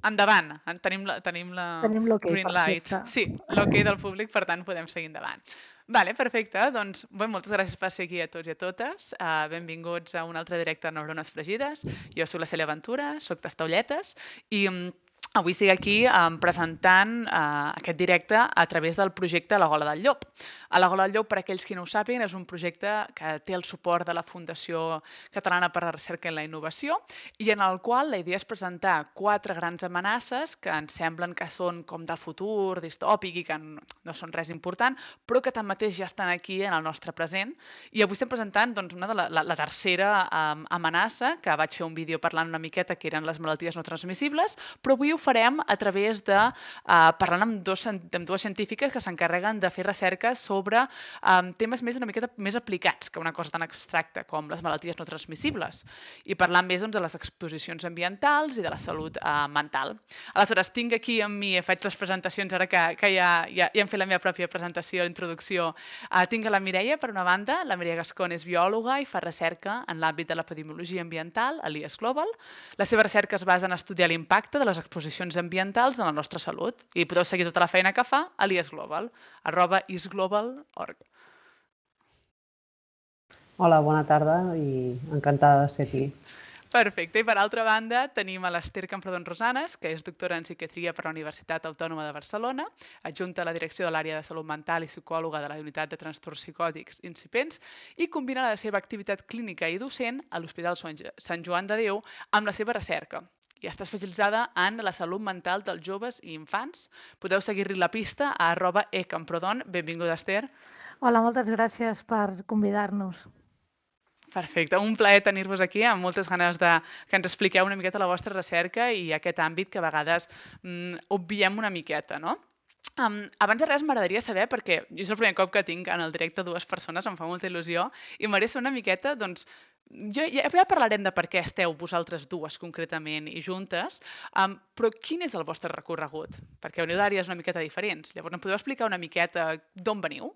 Endavant, tenim la Tenim l'ok, green light. perfecte. Sí, l'ok del públic, per tant, podem seguir endavant. Vale, perfecte. Doncs, bé, moltes gràcies per ser aquí a tots i a totes. Benvinguts a un altre directe de Neurones Fregides. Jo soc la Cèlia Ventura, soc Tastaulletes, i avui estic aquí presentant aquest directe a través del projecte La Gola del Llop. A La Gola del Llop, per aquells qui no ho sàpiguen, és un projecte que té el suport de la Fundació Catalana per a la Recerca i la Innovació i en el qual la idea és presentar 4 grans amenaces que ens semblen que són com del futur, distòpic i que no són res important, però que tanmateix ja estan aquí en el nostre present. I avui estem presentant doncs, una de la tercera amenaça, que vaig fer un vídeo parlant una miqueta, que eren les malalties no transmissibles, però avui ho farem a través de parlant amb dues científiques que s'encarreguen de fer recerca sobre temes una miqueta més aplicats que una cosa tan abstracta com les malalties no transmissibles i parlant més doncs, de les exposicions ambientals i de la salut mental. Aleshores, tinc aquí amb mi, faig les presentacions ara que ja hem fet la meva pròpia presentació, introducció. Tinc a la Mireia, per una banda. La Mireia Gascón és biòloga i fa recerca en l'àmbit de l'epidemiologia ambiental a l'IES Global. La seva recerca es basa en estudiar l'impacte de les exposicions ambientals en la nostra salut i podeu seguir tota la feina que fa a l'IES Global, @isglobal.org. Hola, bona tarda i encantada de ser aquí. Perfecte. I per altra banda tenim a l'Ester Camprodon Rosanes, que és doctora en psiquiatria per la Universitat Autònoma de Barcelona, adjunta a la direcció de l'àrea de salut mental i psicòloga de la unitat de trastorns psicòtics incipents i combina la seva activitat clínica i docent a l'Hospital Sant Joan de Déu amb la seva recerca. I està especialitzada en la salut mental dels joves i infants. Podeu seguir-li la pista a @ecamprodon. Benvinguda, Ester. Hola, moltes gràcies per convidar-nos. Perfecte, un plaer tenir-vos aquí, amb moltes ganes que ens expliqueu una miqueta la vostra recerca i aquest àmbit que a vegades obviem una miqueta, no? Abans de res m'agradaria saber, perquè jo és el primer cop que tinc en el directe dues persones, em fa molta il·lusió, i m'agradaria saber una miqueta, doncs, ja parlarem de per què esteu vosaltres dues concretament i juntes, però quin és el vostre recorregut? Perquè veniu d'àrees una miqueta diferents. Llavors, em podeu explicar una miqueta d'on veniu?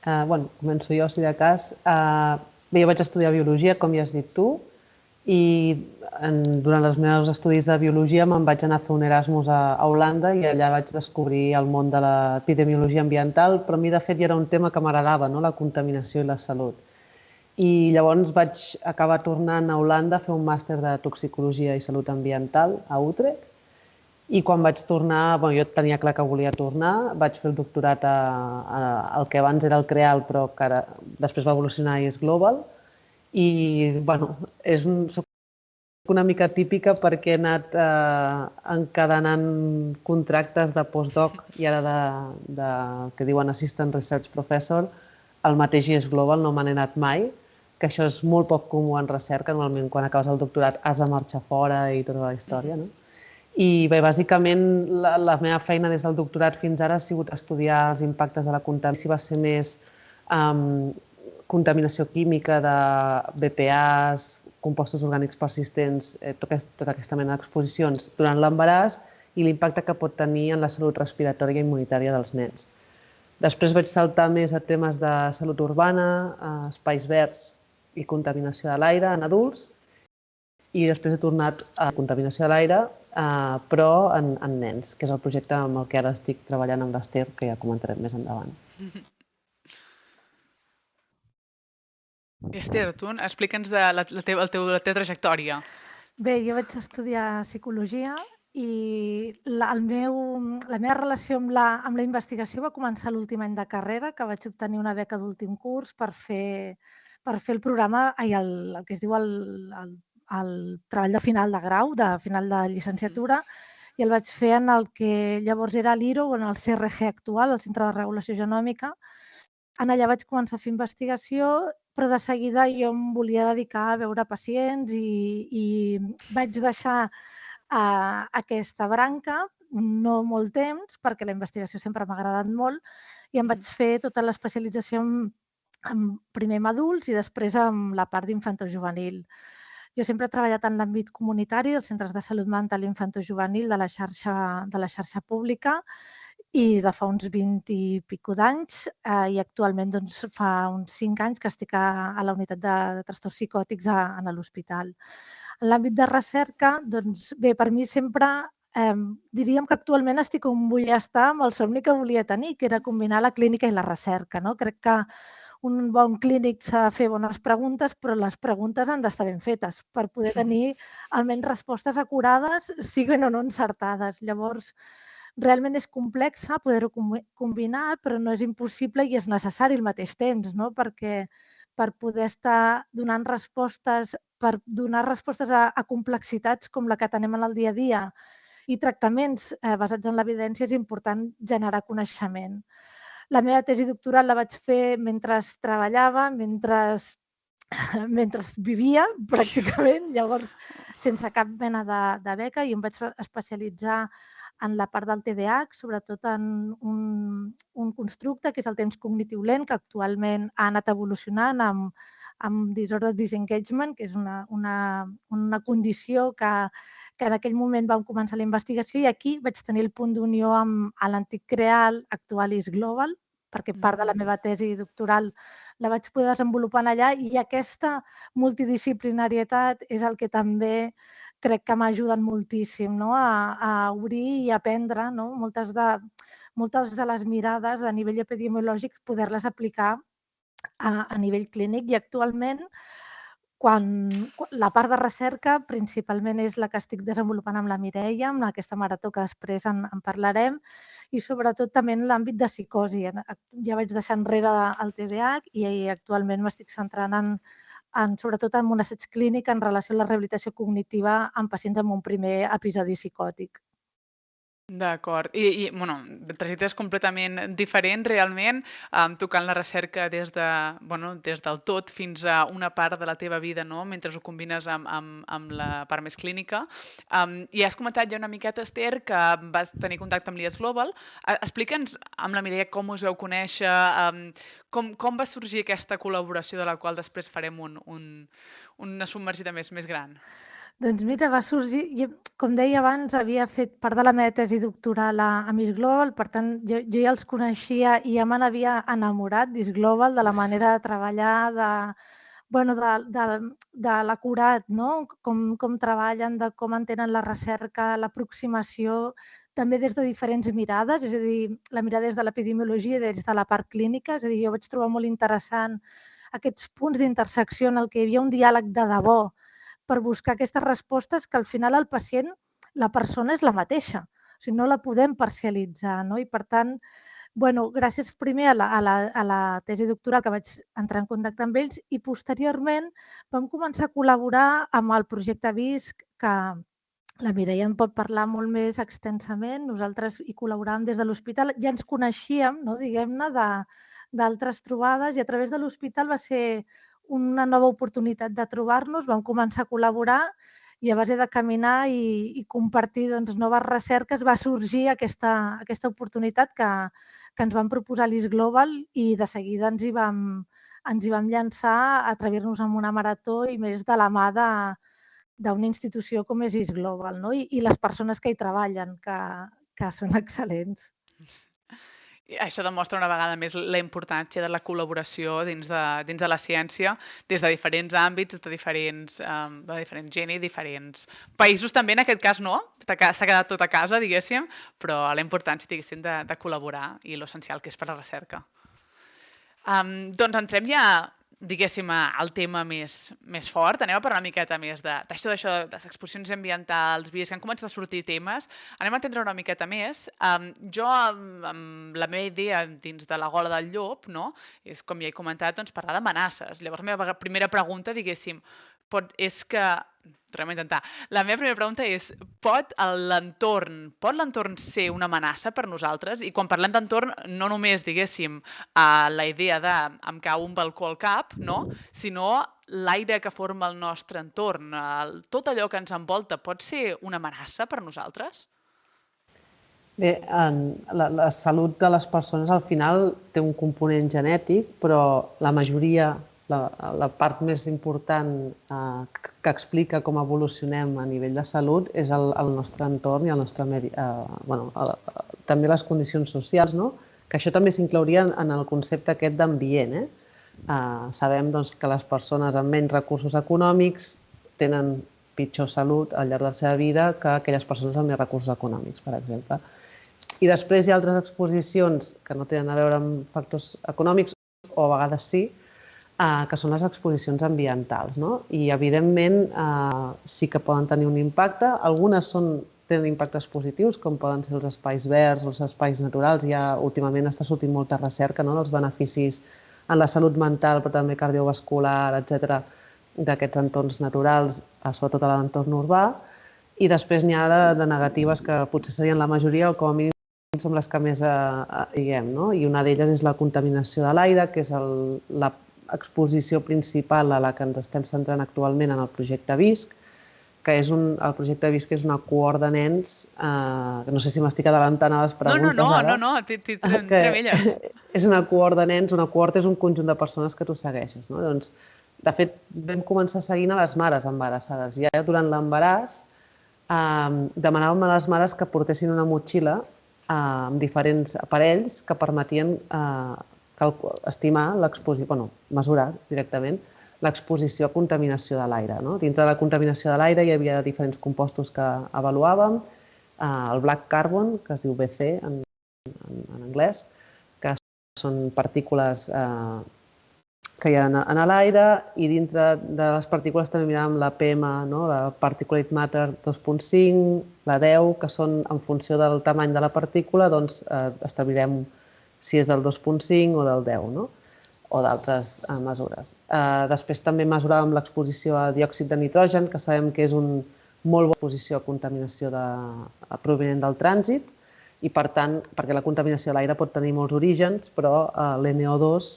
Començo jo, si de cas. Bé, jo vaig estudiar Biologia, com ja has dit tu, i durant els meus estudis de Biologia me'n vaig anar a fer un Erasmus a Holanda i allà vaig descobrir el món de l'epidemiologia ambiental, però a mi, de fet, ja era un tema que m'agradava, no? La contaminació i la salut. I llavors vaig acabar tornant a Holanda a fer un màster de toxicologia i salut ambiental a Utrecht. I quan vaig tornar, jo tenia clar que volia tornar, vaig fer el doctorat al que abans era el CREAL, però que ara després va evolucionar i és Global. I, soc una mica típica perquè he anat encadenant contractes de postdoc i ara que diuen Assistant Research Professor, el mateix IES Global, no me n'he anat mai, que això és molt poc comú en recerca. Normalment, quan acabes el doctorat, has de marxar fora i tota la història, no? I bé, bàsicament la meva feina des del doctorat fins ara ha sigut estudiar els impactes de la contaminació. Si va ser més contaminació química de BPAs, compostos orgànics persistents, tota aquesta mena d'exposicions durant l'embaràs i l'impacte que pot tenir en la salut respiratòria i immunitària dels nens. Després vaig saltar més a temes de salut urbana, espais verds i contaminació de l'aire en adults, i després he tornat a contaminació de l'aire, però en nens, que és el projecte amb el que ara estic treballant amb l'Ester, que ja comentarem més endavant. Ester, tu explica'ns la teva trajectòria. Bé, jo vaig estudiar psicologia i la meva relació amb la investigació va començar l'últim any de carrera, que vaig obtenir una beca d'últim curs per fer el programa, el que es diu el treball de final de grau, de final de llicenciatura, i el vaig fer en el que llavors era l'IRO, o en el CRG actual, el Centre de Regulació Genòmica. Allà vaig començar a fer investigació, però de seguida jo em volia dedicar a veure pacients i vaig deixar aquesta branca, no molt temps, perquè la investigació sempre m'ha agradat molt, i em vaig fer tota l'especialització primer amb adults i després amb la part d'infantojuvenil. Jo sempre he treballat en l'àmbit comunitari dels centres de salut mental infantojuvenil de la xarxa pública i de fa uns 20 i pico d'anys i actualment doncs, fa uns 5 anys que estic a la unitat de trastorns psicòtics a l'hospital. En l'àmbit de recerca, doncs bé, per mi sempre diríem que actualment estic on vull estar amb el somni que volia tenir, que era combinar la clínica i la recerca. Crec que un bon clínic s'ha de fer bones preguntes, però les preguntes han d'estar ben fetes per poder tenir almenys respostes acurades, siguen o no encertades. Llavors, realment és complexa poder-ho combinar, però no és impossible i és necessari al mateix temps, perquè per poder estar donant respostes, a complexitats com la que tenem en el dia a dia i tractaments basats en l'evidència, és important generar coneixement. La meva tesi doctoral la vaig fer mentre treballava, mentre vivia, pràcticament, llavors sense cap mena de beca, i em vaig especialitzar en la part del TDAH, sobretot en un constructe que és el temps cognitiu lent, que actualment ha anat evolucionant amb disorder disengagement, que és una condició que en aquell moment vam començar la investigació, i aquí vaig tenir el punt d'unió amb l'antic CREAL, actual IS Global, perquè part de la meva tesi doctoral la vaig poder desenvolupar allà, i aquesta multidisciplinarietat és el que també crec que m'ajuden moltíssim a obrir i aprendre moltes de les mirades a nivell epidemiològic, poder-les aplicar a nivell clínic. I actualment, la part de recerca principalment és la que estic desenvolupant amb la Mireia, amb aquesta marató que després en parlarem, i sobretot també en l'àmbit de psicosi. Ja vaig deixar enrere el TDAH i actualment m'estic centrant sobretot en un assaig clínic en relació a la rehabilitació cognitiva en pacients amb un primer episodi psicòtic. D'acord. I el trajecte és completament diferent, realment, tocant la recerca des del tot fins a una part de la teva vida, mentre ho combines amb la part més clínica. I has comentat ja una miqueta, Esther, que vas tenir contacte amb l'IS Global. Explica'ns amb la Mireia com us veu conèixer, com va sorgir aquesta col·laboració de la qual després farem una submergida més gran. Doncs mira, va sorgir, com deia abans, havia fet part de la meva tesi doctoral a IS Global, per tant, jo ja els coneixia i ja me n'havia enamorat d'IS Global, de la manera de treballar, de l'acurat, com treballen, de com entenen la recerca, l'aproximació, també des de diferents mirades, és a dir, la mirada des de l'epidemiologia i des de la part clínica. És a dir, jo vaig trobar molt interessant aquests punts d'intersecció en el que hi havia un diàleg de debò per buscar aquestes respostes, que al final el pacient, la persona és la mateixa. O sigui, no la podem parcialitzar. I per tant, gràcies primer a la tesi doctoral que vaig entrar en contacte amb ells, i posteriorment vam començar a col·laborar amb el projecte VISC, que la Mireia en pot parlar molt més extensament. Nosaltres hi col·laboràvem des de l'hospital, ja ens coneixíem, diguem-ne, d'altres trobades, i a través de l'hospital va ser una nova oportunitat de trobar-nos, vam començar a col·laborar, i a base de caminar i compartir noves recerques va sorgir aquesta oportunitat que ens van proposar l'IS Global, i de seguida ens hi vam llançar a atrevir-nos amb una marató, i més de la mà d'una institució com és IS Global, i les persones que hi treballen, que són excel·lents. I això demostra una vegada més la importància de la col·laboració dins de la ciència, des de diferents àmbits, de diferent gent i diferents països també, en aquest cas no, s'ha quedat tot a casa, diguéssim, però la importància, diguéssim, de col·laborar i l'essencial que és per a la recerca. Doncs entrem ja, diguéssim, al tema més fort. Anem a parlar una miqueta més d'això, de les exposicions ambientals, que han començat a sortir temes. Anem a entendre una miqueta més. Jo, amb la meva idea dins de la gola del llop, és, com ja he comentat, parlar d'amenaces. Llavors, la meva primera pregunta, diguéssim, és que... Tornem a intentar. La meva primera pregunta és, pot l'entorn ser una amenaça per nosaltres? I quan parlem d'entorn, no només, diguéssim, la idea de em cau un balcó al cap, sinó l'aire que forma el nostre entorn. Tot allò que ens envolta pot ser una amenaça per nosaltres? Bé, la salut de les persones al final té un component genètic, però la majoria, la part més important que explica com evolucionem a nivell de salut és el nostre entorn i el nostre medi, també les condicions socials, que això també s'inclouria en el concepte aquest d'ambient. Sabem que les persones amb menys recursos econòmics tenen pitjor salut al llarg de la seva vida que aquelles persones amb més recursos econòmics, per exemple. I després hi ha altres exposicions que no tenen a veure amb factors econòmics, o a vegades sí, que són les exposicions ambientals. I, evidentment, sí que poden tenir un impacte. Algunes tenen impactes positius, com poden ser els espais verds o els espais naturals. Últimament està sortint molta recerca dels beneficis en la salut mental, però també cardiovascular, etc., d'aquests entorns naturals, sobretot a l'entorn urbà. I després n'hi ha de negatives que potser serien la majoria, o com a mínim són les que més diguem. I una d'elles és la contaminació de l'aire, que és l'exposició principal a la que ens estem centrant actualment en el projecte VISC, que el projecte VISC és una cohort de nens, no sé si m'estic adelantant a les preguntes ara. No, tremelles. És una cohort de nens, una cohort és un conjunt de persones que tu segueixes. Doncs, de fet, vam començar seguint a les mares embarassades. Ja durant l'embaràs demanàvem a les mares que portessin una motxilla amb diferents aparells que permetien mesurar directament l'exposició a contaminació de l'aire. Dintre de la contaminació de l'aire hi havia diferents compostos que avaluàvem, el black carbon, que es diu BC en anglès, que són partícules que hi ha en l'aire, i dintre de les partícules també miràvem la PM, la Particulate Matter 2.5, la 10, que són en funció del tamany de la partícula, doncs establirem si és del 2.5 o del 10, o d'altres mesures. Després també mesuràvem l'exposició a diòxid de nitrogen, que sabem que és una molt bona exposició a contaminació provinent del trànsit, i per tant, perquè la contaminació de l'aire pot tenir molts orígens, però l'NO2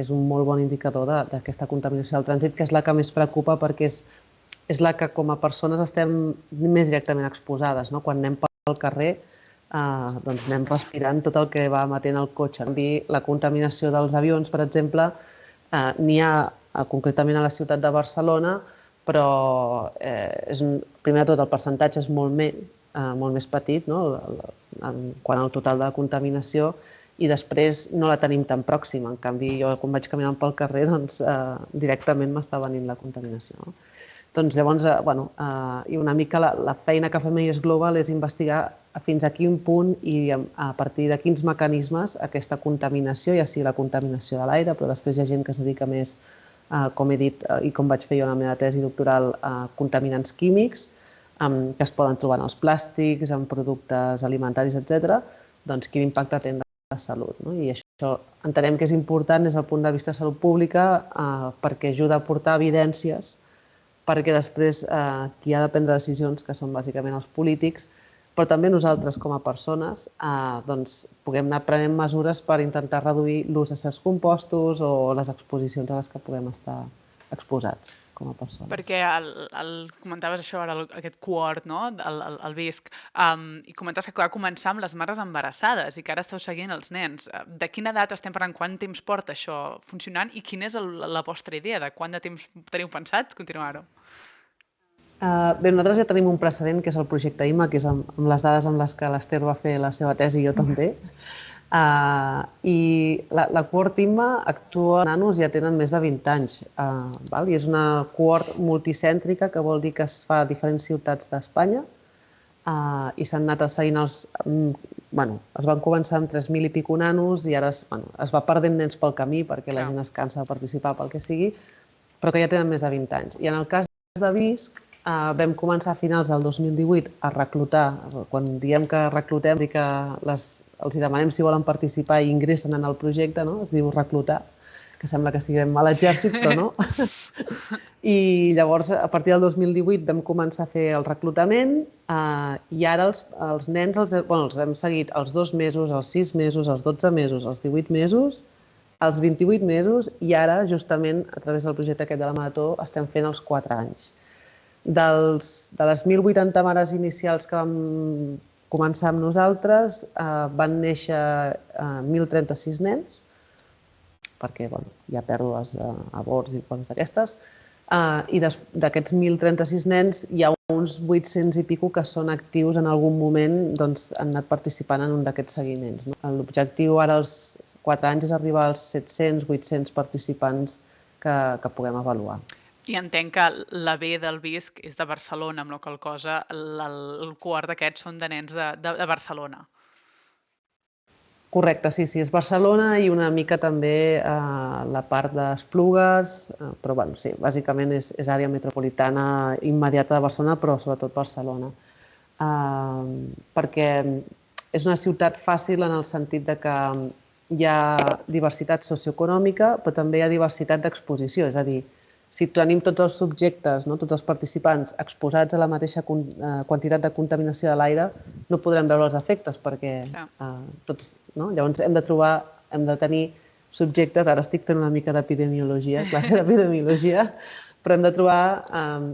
és un molt bon indicador d'aquesta contaminació del trànsit, que és la que més preocupa perquè és la que com a persones estem més directament exposades. Quan anem pel carrer, doncs anem respirant tot el que va emetent el cotxe. La contaminació dels avions, per exemple, n'hi ha concretament a la ciutat de Barcelona, però primer de tot el percentatge és molt més petit quant al total de la contaminació, i després no la tenim tan pròxima. En canvi, jo quan vaig caminant pel carrer, directament m'està venint la contaminació. Doncs llavors, i una mica la feina que fem a IES Global és investigar fins a quin punt i a partir de quins mecanismes aquesta contaminació, ja sigui la contaminació de l'aire, però després hi ha gent que es dedica més, com he dit, i com vaig fer jo en la meva tesi doctoral, a contaminants químics, que es poden trobar en els plàstics, en productes alimentaris, etc., doncs quin impacte tenen en la salut. I això entenem que és important des del punt de vista de salut pública perquè ajuda a aportar evidències perquè després qui ha de prendre decisions, que són bàsicament els polítics, però també nosaltres com a persones, puguem anar prenent mesures per intentar reduir l'ús de certs compostos o les exposicions a les que puguem estar exposats com a persones. Perquè comentaves això ara, aquest cohort, el VISC, i comentes que va començar amb les mares embarassades i que ara esteu seguint els nens. De quina edat estem parlant? Quant temps porta això funcionant i quina és la vostra idea? De quant de temps teniu pensat continuar-ho? Bé, nosaltres ja tenim un precedent, que és el projecte IMA, que és amb les dades amb les que l'Ester va fer la seva tesi i jo també. I la cohort IMA actua en nanos, ja tenen més de 20 anys. I és una cohort multicèntrica, que vol dir que es fa a diferents ciutats d'Espanya, i s'han anat seguint es van començar amb 3.000 i pico nanos i ara es va perdent nens pel camí perquè la gent es cansa de participar pel que sigui, però que ja tenen més de 20 anys. I en el cas de VISC, vam començar a finals del 2018 a reclutar. Quan diem que reclutem, dir que els demanem si volen participar i ingressen en el projecte, es diu reclutar, que sembla que estiguem a l'exèrcit, però no. I llavors, a partir del 2018 vam començar a fer el reclutament i ara els nens els hem seguit els 2 mesos, els 6 mesos, els 12 mesos, els 18 mesos, els 28 mesos i ara, justament, a través del projecte aquest de la Marató, estem fent els 4 anys. De les 1.080 mares inicials que vam començar amb nosaltres, van néixer 1.036 nens, perquè hi ha pèrdues d'avorts i coses d'aquestes, i d'aquests 1.036 nens hi ha uns 800 i pico que són actius en algun moment, doncs han anat participant en un d'aquests seguiments. L'objectiu ara als 4 anys és arribar als 700-800 participants que puguem avaluar. I entenc que la B del Visc és de Barcelona, amb la qual cosa el quart d'aquests són de nens de Barcelona. Correcte, sí, és Barcelona i una mica també la part d'Esplugues, però bueno, sí, bàsicament és àrea metropolitana immediata de Barcelona, però sobretot Barcelona. Perquè és una ciutat fàcil en el sentit de que hi ha diversitat socioeconòmica, però també hi ha diversitat d'exposició, és a dir, si tenim tots els subjectes, no, tots els participants exposats a la mateixa quantitat de contaminació de l'aire, no podrem veure els efectes perquè tots... No? Llavors hem de tenir subjectes, ara estic fent una mica d'epidemiologia, classe d'epidemiologia, però hem de trobar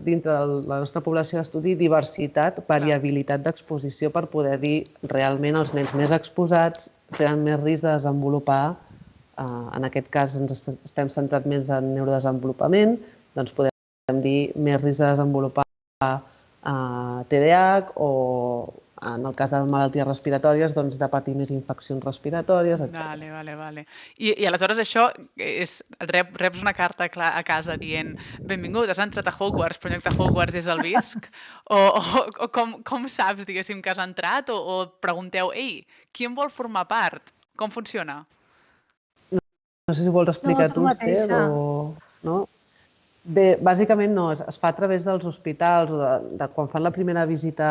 dintre de la nostra població d'estudi diversitat, variabilitat d'exposició per poder dir realment els nens més exposats tenen més risc de desenvolupar. En aquest cas ens estem centrats més en neurodesenvolupament, doncs podem dir més risc de desenvolupar TDAH o en el cas de malalties respiratòries, doncs de patir més infeccions respiratòries, etc. Vale. I aleshores això és... Reps una carta a casa dient benvingut, has entrat a Hogwarts, però en lloc de Hogwarts és el Visc? O com saps, diguéssim, que has entrat? O pregunteu, ei, qui en vol formar part? Com funciona? No sé si vols explicar tu, Esther, o... No? Bé, bàsicament no, es fa a través dels hospitals o de quan fan la primera visita,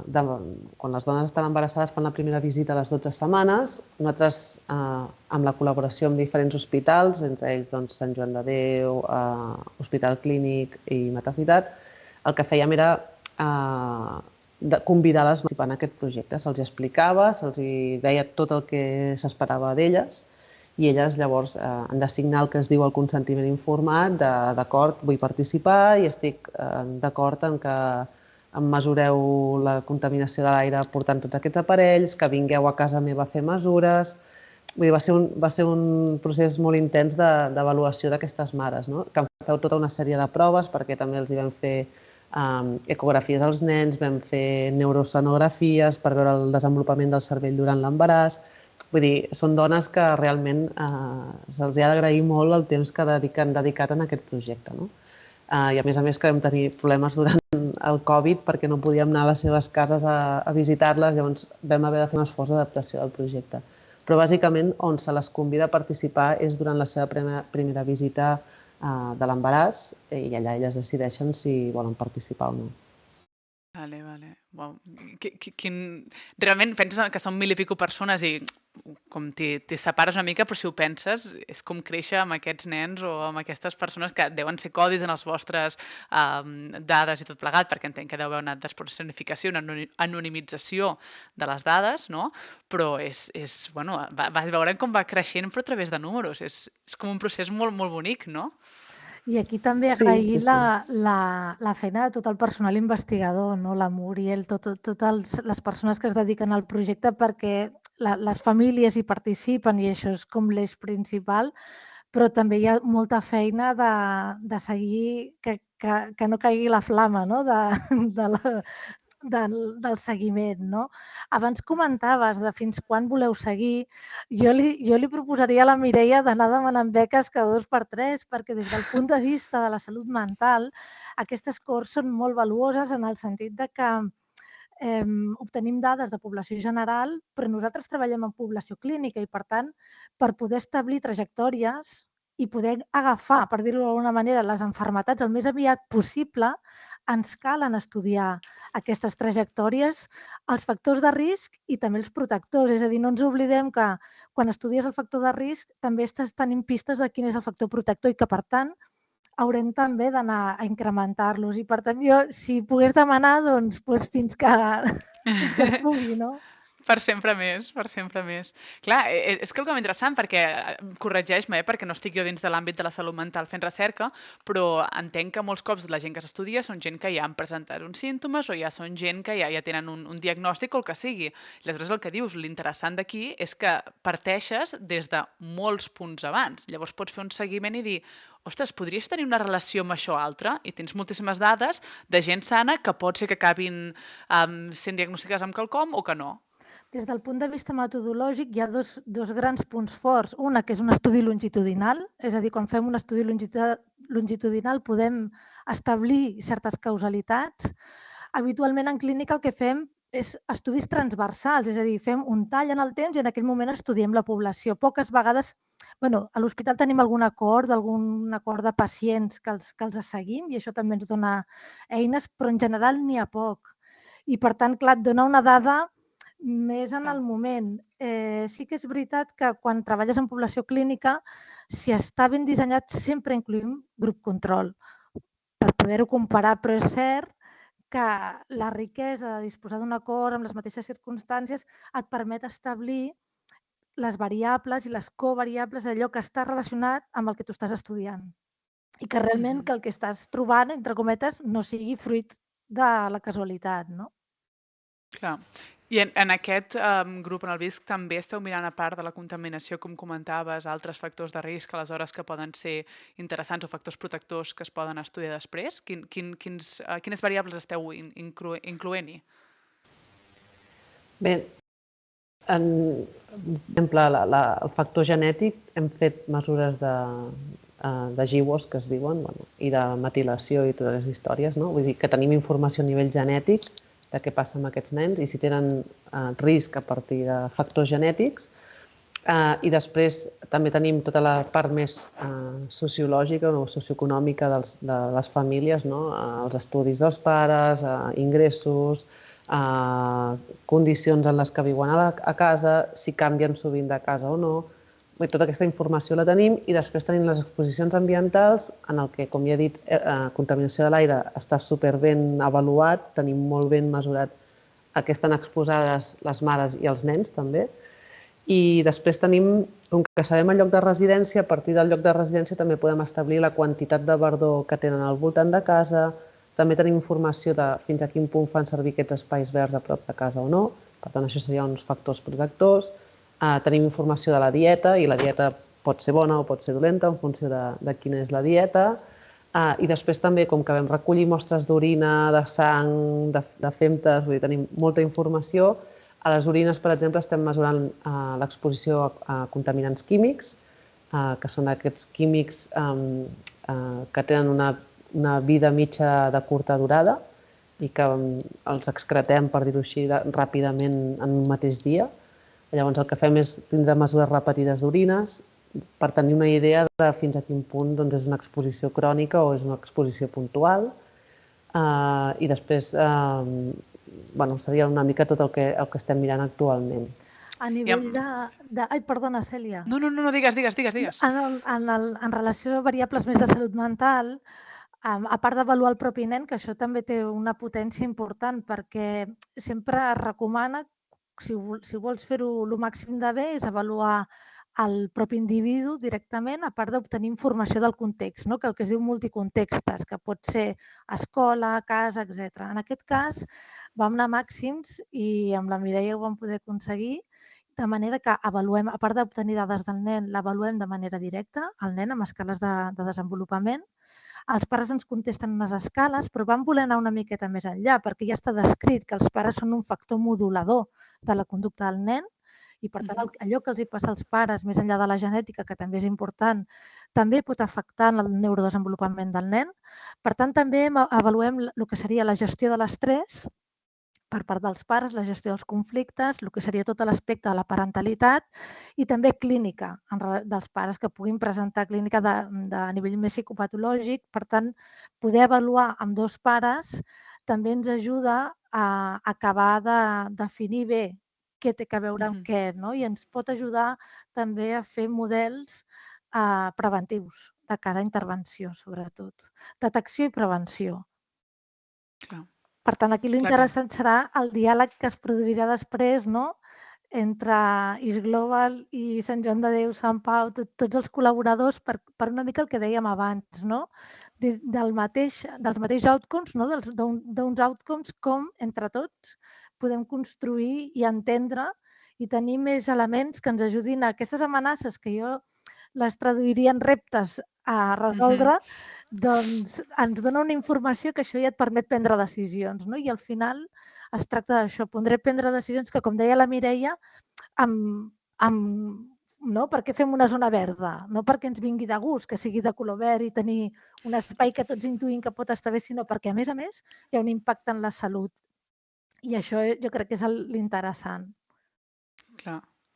quan les dones estan embarassades fan la primera visita a les 12 setmanes. Nosaltres, amb la col·laboració amb diferents hospitals, entre ells doncs, Sant Joan de Déu, Hospital Clínic i Maternitat, el que fèiem era convidar-les a participar en aquest projecte. Se'ls explicava, se'ls deia tot el que s'esperava d'elles i elles llavors han de signar el que es diu el consentiment informat, d'acord, vull participar i estic d'acord en que em mesureu la contaminació de l'aire portant tots aquests aparells, que vingueu a casa meva a fer mesures. Vull dir, va ser un procés molt intens d'avaluació d'aquestes mares, no? Que em feu tota una sèrie de proves perquè també els hi vam fer ecografies als nens, vam fer neuroscenografies per veure el desenvolupament del cervell durant l'embaràs. Vull dir, són dones que realment se'ls ha d'agrair molt el temps que han dedicat en aquest projecte. I a més que vam tenir problemes durant el Covid perquè no podíem anar a les seves cases a visitar-les, llavors vam haver de fer un esforç d'adaptació del projecte. Però bàsicament on se les convida a participar és durant la seva primera visita de l'embaràs i allà elles decideixen si volen participar o no. Vale. Wow. Realment penses que són 1.000 i escaig persones i com t'hi separes una mica, però si ho penses, és com créixer amb aquests nens o amb aquestes persones que deuen ser codis en les vostres dades i tot plegat, perquè entenc que deu haver una despersonificació, una anonimització de les dades, no? Però vas veure com va creixent però a través de números. És com un procés molt, molt bonic, no? I aquí també agrair la feina de tot el personal investigador, no? La Muriel, totes les persones que es dediquen al projecte perquè les famílies hi participen i això és com l'eix principal, però també hi ha molta feina de seguir que no caigui la flama, no? Del seguiment, no? Abans comentaves de fins quan voleu seguir. Jo li proposaria a la Mireia d'anar demanant beques cada 2 per 3 perquè des del punt de vista de la salut mental aquestes cohorts són molt valuoses en el sentit de que obtenim dades de població general, però nosaltres treballem en població clínica i, per tant, per poder establir trajectòries i poder agafar, per dir-ho d'alguna manera, les malalties el més aviat possible, ens calen estudiar aquestes trajectòries, els factors de risc i també els protectors. És a dir, no ens oblidem que quan estudies el factor de risc també estàs tenint pistes de quin és el factor protector i que, per tant, haurem també d'anar a incrementar-los. I, per tant, jo, si pogués demanar, doncs fins que es pugui, no? Per sempre més. Clar, és quelcom interessant perquè, corregeix-me, perquè no estic jo dins de l'àmbit de la salut mental fent recerca, però entenc que molts cops la gent que s'estudia són gent que ja han presentat uns símptomes o ja són gent que ja tenen un diagnòstic o el que sigui. Aleshores, el que dius, l'interessant d'aquí és que parteixes des de molts punts abans. Llavors pots fer un seguiment i dir ostres, podries tenir una relació amb això altre? I tens moltíssimes dades de gent sana que pot ser que acabin sent diagnosticades amb quelcom o que no. Des del punt de vista metodològic hi ha dos grans punts forts. Una, que és un estudi longitudinal, és a dir, quan fem un estudi longitudinal podem establir certes causalitats. Habitualment en clínica el que fem és estudis transversals, és a dir, fem un tall en el temps i en aquell moment estudiem la població. Poques vegades, a l'hospital tenim algun acord de pacients que els seguim i això també ens dona eines, però en general n'hi ha poc. I per tant, clar, et dona una dada més en el moment. Sí que és veritat que quan treballes en població clínica, si està ben dissenyat, sempre incluïm grup control per poder-ho comparar, però és cert que la riquesa de disposar d'un acord amb les mateixes circumstàncies et permet establir les variables i les covariables, allò que està relacionat amb el que tu estàs estudiant. I que realment que el que estàs trobant, entre cometes, no sigui fruit de la casualitat, no? Clar. I en aquest grup, en el VISC, també esteu mirant, a part de la contaminació, com comentaves, altres factors de risc, aleshores, que poden ser interessants o factors protectors que es poden estudiar després? Quines variables esteu incloent-hi? Bé, per exemple, el factor genètic, hem fet mesures de GWAS, que es diuen, i de metilació i totes les històries, no? Vull dir que tenim informació a nivell genètic de què passa amb aquests nens i si tenen risc a partir de factors genètics. I després també tenim tota la part més sociològica o socioeconòmica de les famílies, els estudis dels pares, ingressos, condicions en les que viuen a casa, si canvien sovint de casa o no. Tota aquesta informació la tenim i després tenim les exposicions ambientals en el que, com ja he dit, contaminació de l'aire està superben avaluat, tenim molt ben mesurat a què estan exposades les mares i els nens també. I després tenim, com que sabem el lloc de residència, a partir del lloc de residència també podem establir la quantitat de verdor que tenen al voltant de casa, també tenim informació de fins a quin punt fan servir aquests espais verds a prop de casa o no, per tant això serien uns factors protectors. Tenim informació de la dieta i la dieta pot ser bona o pot ser dolenta en funció de quina és la dieta. I després també, com que vam recollir mostres d'orina, de sang, de femtes, vull dir, tenim molta informació. A les orines, per exemple, estem mesurant l'exposició a contaminants químics, que són aquests químics que tenen una vida mitja de curta durada i que els excretem, per dir-ho així, ràpidament en un mateix dia. Llavors el que fem és tindre mesures repetides d'orines per tenir una idea de fins a quin punt és una exposició crònica o és una exposició puntual. I després seria una mica tot el que estem mirant actualment. A nivell de... Ai, perdona, Cèlia. No, digues. En relació a variables més de salut mental, a part d'avaluar el propi nen, que això també té una potència important perquè sempre es recomana, si vols fer-ho el màxim de bé, és avaluar el propi individu directament, a part d'obtenir informació del context, que el que es diu multicontextes, que pot ser escola, casa, etc. En aquest cas vam anar màxims i amb la Mireia ho vam poder aconseguir, de manera que avaluem, a part d'obtenir dades del nen, l'avaluem de manera directa, el nen amb escales de desenvolupament. Els pares ens contesten unes escales, però vam voler anar una miqueta més enllà, perquè ja està descrit que els pares són un factor modulador de la conducta del nen i, per tant, allò que els hi passa als pares, més enllà de la genètica, que també és important, també pot afectar el neurodesenvolupament del nen. Per tant, també avaluem el que seria la gestió de l'estrès per part dels pares, la gestió dels conflictes, el que seria tot l'aspecte de la parentalitat i també clínica dels pares que puguin presentar clínica de nivell més psicopatològic. Per tant, poder avaluar amb dos pares també ens ajuda a acabar de definir bé què té a veure amb què, i ens pot ajudar també a fer models preventius de cara a intervenció, sobretot. Detecció i prevenció. Clar. Per tant, aquí l'interessant serà el diàleg que es produirà després, entre ISGlobal i Sant Joan de Déu, Sant Pau, tots els col·laboradors, per una mica el que dèiem abans, dels mateixos outcomes, d'uns outcomes com, entre tots, podem construir i entendre i tenir més elements que ens ajudin a aquestes amenaces, que jo les traduiria en reptes a resoldre, doncs ens dona una informació que això ja et permet prendre decisions. I al final es tracta d'això. Podré prendre decisions que, com deia la Mireia, no? Perquè fem una zona verda, no perquè ens vingui de gust, que sigui de color verd i tenir un espai que tots intuïm que pot estar bé, sinó perquè, a més, hi ha un impacte en la salut. I això jo crec que és l'interessant.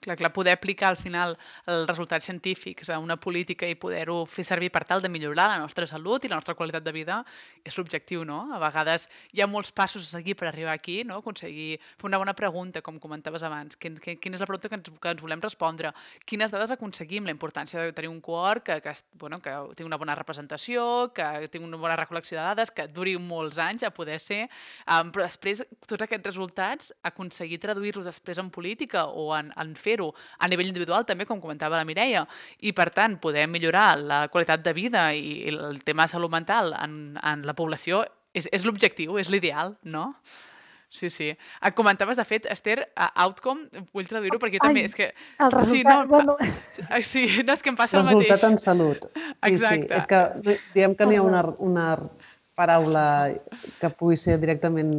Clar, poder aplicar al final els resultats científics a una política i poder-ho fer servir per tal de millorar la nostra salut i la nostra qualitat de vida és l'objectiu, no? A vegades hi ha molts passos a seguir per arribar aquí, no? Aconseguir fer una bona pregunta, com comentaves abans. Quina és la pregunta que ens volem respondre? Quines dades aconseguim? La importància de tenir un cohort que tingui una bona representació, que tingui una bona recol·lecció de dades, que duri molts anys a poder ser, però després tots aquests resultats aconseguir traduir-los després en política o en fer-ho a nivell individual també, com comentava la Mireia, i per tant poder millorar la qualitat de vida i el tema de salut mental en la població és l'objectiu, és l'ideal, no? Sí. Et comentaves, de fet, Esther, outcome, vull traduir-ho perquè jo també... És que, el resultat... Sí, no, és que em passa el mateix. Resultat en salut. Exacte. Sí. És que diguem que n'hi ha una paraula que pugui ser directament,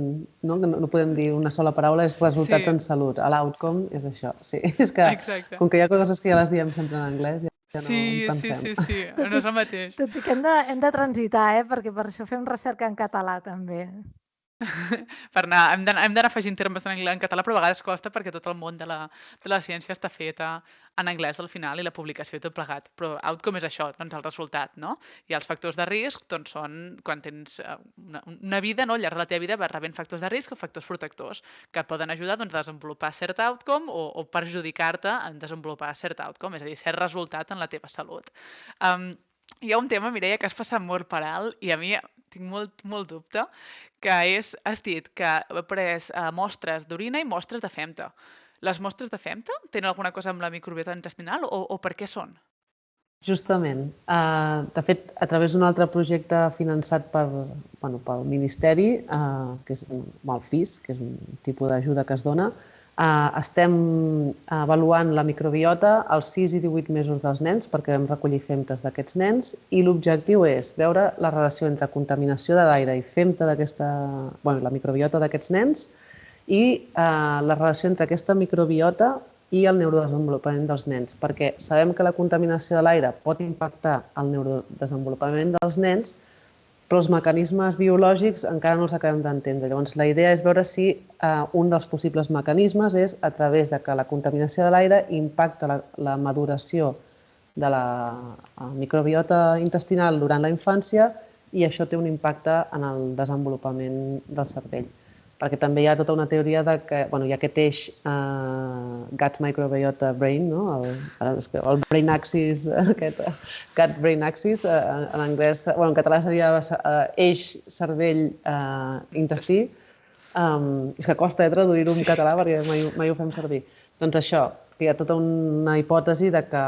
no podem dir una sola paraula, és resultats en salut. L'outcome és això, sí. És que, com que hi ha coses que ja les diem sempre en anglès, ja no en pensem. Sí, no és el mateix. Tot i que hem de transitar, perquè per això fem recerca en català, també. Per anar, hem d'anar afegint termes en català, però a vegades costa perquè tot el món de la ciència està feta en anglès al final i la publicació i tot plegat. Però outcome és això, doncs el resultat, no? I els factors de risc doncs, són quan tens una vida, no? Al llarg de la teva vida vas rebent factors de risc o factors protectors que et poden ajudar doncs, a desenvolupar cert outcome o perjudicar-te en desenvolupar cert outcome, és a dir, cert resultat en la teva salut. Hi ha un tema, Mireia, que has passat molt per alt i a mi tinc molt dubte, que has dit que ha pres mostres d'orina i mostres de femta. Les mostres de femta tenen alguna cosa amb la microbiota intestinal o per què són? Justament. De fet, a través d'un altre projecte finançat pel Ministeri, que és el FIS, que és un tipus d'ajuda que es dona, estem avaluant la microbiota als 6 i 18 mesos dels nens perquè vam recollir femtes d'aquests nens i l'objectiu és veure la relació entre contaminació de l'aire i femta la microbiota d'aquests nens i la relació entre aquesta microbiota i el neurodesenvolupament dels nens, perquè sabem que la contaminació de l'aire pot impactar el neurodesenvolupament dels nens, però els mecanismes biològics encara no els acabem d'entendre. Llavors, la idea és veure si un dels possibles mecanismes és a través de que la contaminació de l'aire impacta la maduració de la microbiota intestinal durant la infància i això té un impacte en el desenvolupament del cervell. Perquè també hi ha tota una teoria que hi ha aquest eix gut microbiota brain, el brain axis, aquest gut brain axis, en anglès, en català seria eix cervell-intestí. És que costa traduir-ho en català perquè mai ho fem servir. Doncs això, que hi ha tota una hipòtesi de que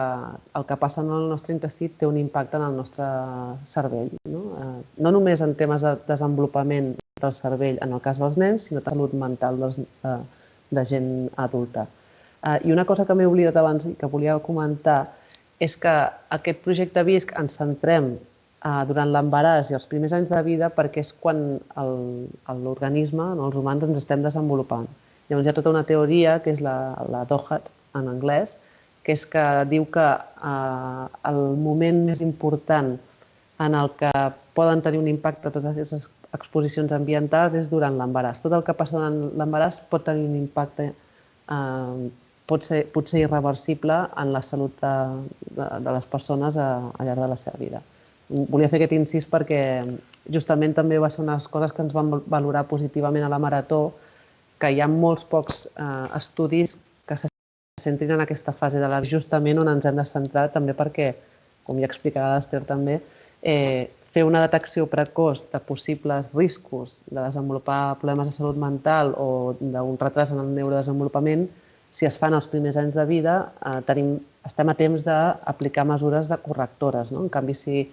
el que passa en el nostre intestí té un impacte en el nostre cervell. No només en temes de desenvolupament del cervell en el cas dels nens, sinó de salut mental de gent adulta. I una cosa que m'he oblidat abans i que volia comentar és que aquest projecte VISC ens centrem durant l'embaràs i els primers anys de vida perquè és quan l'organisme, els humans, ens estem desenvolupant. Llavors hi ha tota una teoria, que és la DOHAT en anglès, que és que diu que el moment més important en el que poden tenir un impacte totes aquestes exposicions ambientals és durant l'embaràs. Tot el que passa durant l'embaràs pot tenir un impacte, pot ser irreversible en la salut de les persones al llarg de la seva vida. Volia fer aquest incís perquè justament també va ser una de les coses que ens van valorar positivament a la Marató, que hi ha molts pocs estudis que se centrin en aquesta fase de la vida, justament on ens hem de centrar també perquè, com ja explicava l'Esther també, fer una detecció precoç de possibles riscos de desenvolupar problemes de salut mental o d'un retras en el neurodesenvolupament, si es fan els primers anys de vida, estem a temps d'aplicar mesures correctores. En canvi, si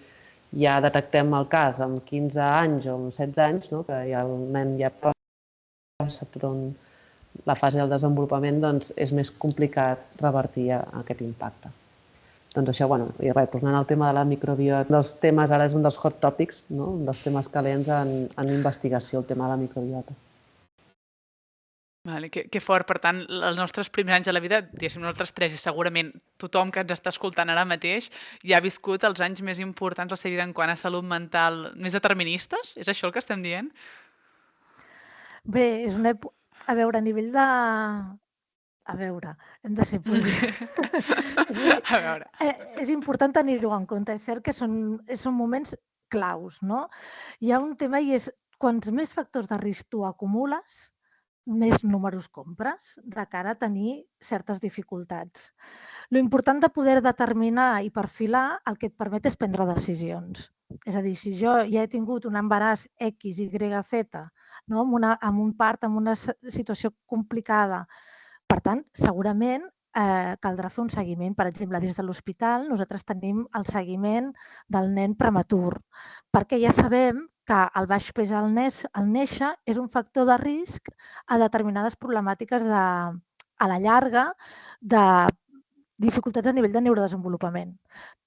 ja detectem el cas amb 15 anys o amb 16 anys, que el nen ja passa per la fase del desenvolupament, doncs és més complicat revertir aquest impacte. Doncs això, i res, tornant al tema de la microbiota, dels temes, ara és un dels hot topics, un dels temes calents en investigació, el tema de la microbiota. Vale, que fort. Per tant, els nostres primers anys de la vida, diguéssim, nosaltres tres, i segurament tothom que ens està escoltant ara mateix, ja ha viscut els anys més importants de la seva vida en quant a salut mental, més deterministes? És això el que estem dient? Bé, és una època... A veure, a nivell de... A veure, hem de ser positius. A veure. És important tenir-ho en compte. És cert que són moments claus, no? Hi ha un tema i és quants més factors de risc tu acumules, més números compres de cara a tenir certes dificultats. Lo important de poder determinar i perfilar el que et permet és prendre decisions. És a dir, si jo ja he tingut un embaràs X, Y, Z, no? amb un part, amb una situació complicada, per tant, segurament caldrà fer un seguiment. Per exemple, des de l'hospital nosaltres tenim el seguiment del nen prematur, perquè ja sabem que el baix pes al néixer és un factor de risc a determinades problemàtiques a la llarga de dificultats a nivell de neurodesenvolupament.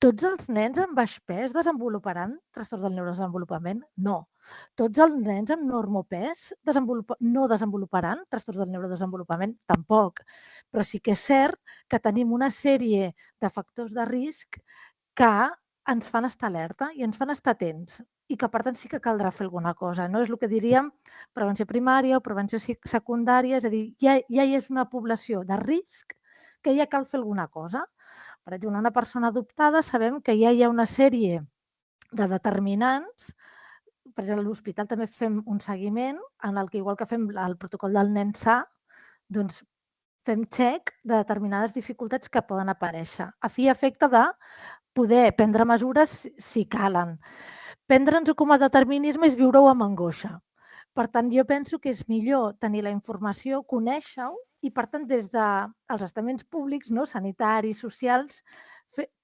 Tots els nens amb baix pes desenvoluparan trastorn del neurodesenvolupament? No. Tots els nens amb normopès no desenvoluparan trastorn del neurodesenvolupament? Tampoc. Però sí que és cert que tenim una sèrie de factors de risc que ens fan estar alerta i ens fan estar atents i que, per tant, sí que caldrà fer alguna cosa. No? És el que diríem prevenció primària o prevenció secundària, és a dir, ja és una població de risc que ja cal fer alguna cosa. Per exemple, una persona adoptada sabem que ja hi ha una sèrie de determinants. Per exemple, a l'hospital també fem un seguiment en el que, igual que fem el protocol del nen sa, doncs fem check de determinades dificultats que poden aparèixer, a fi i efecte de poder prendre mesures si calen. Prendre'ns-ho com a determinisme és viure-ho amb angoixa. Per tant, jo penso que és millor tenir la informació, conèixer-ho i, per tant, des dels estaments públics, no, sanitaris, socials,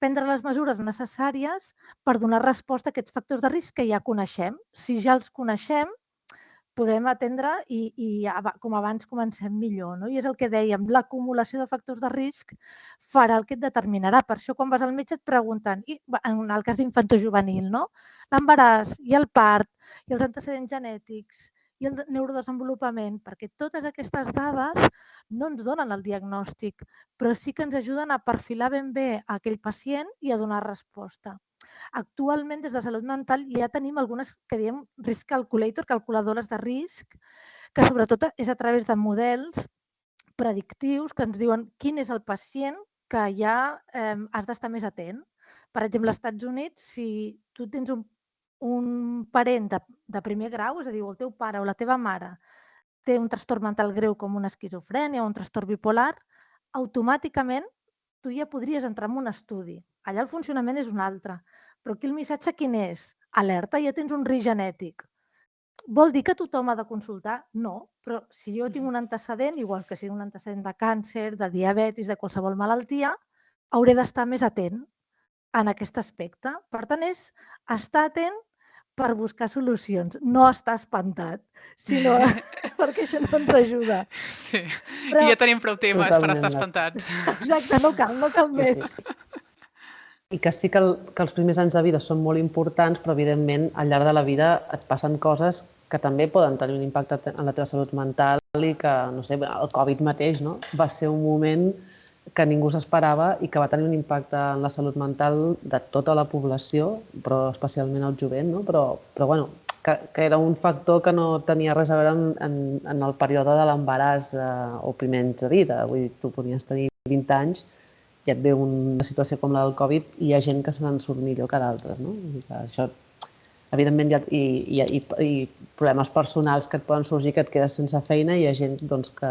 prendre les mesures necessàries per donar resposta a aquests factors de risc que ja coneixem. Si ja els coneixem, podrem atendre i com abans comencem millor. No? I és el que dèiem, l'acumulació de factors de risc farà el que et determinarà. Per això, quan vas al metge et pregunten, en el cas d'infantojuvenil, no? L'embaràs i el part i els antecedents genètics i el neurodesenvolupament, perquè totes aquestes dades no ens donen el diagnòstic, però sí que ens ajuden a perfilar ben bé aquell pacient i a donar resposta. Actualment, des de Salut Mental, ja tenim algunes que diem Risk Calculator, calculadores de risc, que sobretot és a través de models predictius que ens diuen quin és el pacient que ja has d'estar més atent. Per exemple, als Estats Units, si tu tens un parent de primer grau, és a dir, el teu pare o la teva mare té un trastorn mental greu com una esquizofrènia o un trastorn bipolar, automàticament tu ja podries entrar en un estudi. Allà el funcionament és un altre. Però aquí el missatge quin és? Alerta, ja tens un risc genètic. Vol dir que tothom ha de consultar? No, però si jo tinc un antecedent, igual que sigui un antecedent de càncer, de diabetis, de qualsevol malaltia, hauré d'estar més atent en aquest aspecte. Per tant, és estar atent per buscar solucions, no estar espantat, sinó perquè això no ens ajuda. Sí, i ja tenim prou temes per estar espantats. Exacte, no cal més. I que sí que els primers anys de vida són molt importants, però evidentment al llarg de la vida et passen coses que també poden tenir un impacte en la teva salut mental i que, no sé, el Covid mateix, no? Va ser un moment que ningú s'esperava i que va tenir un impacte en la salut mental de tota la població, però especialment el jovent, no? Però bueno, que era un factor que no tenia res a veure en el període de l'embaràs o primer anys de vida. Vull dir, tu podies tenir 20 anys i et ve una situació com la del Covid i hi ha gent que se n'en surt millor que d'altres, no? Això, evidentment, hi ha problemes personals que et poden sorgir, que et quedes sense feina, i hi ha gent doncs, que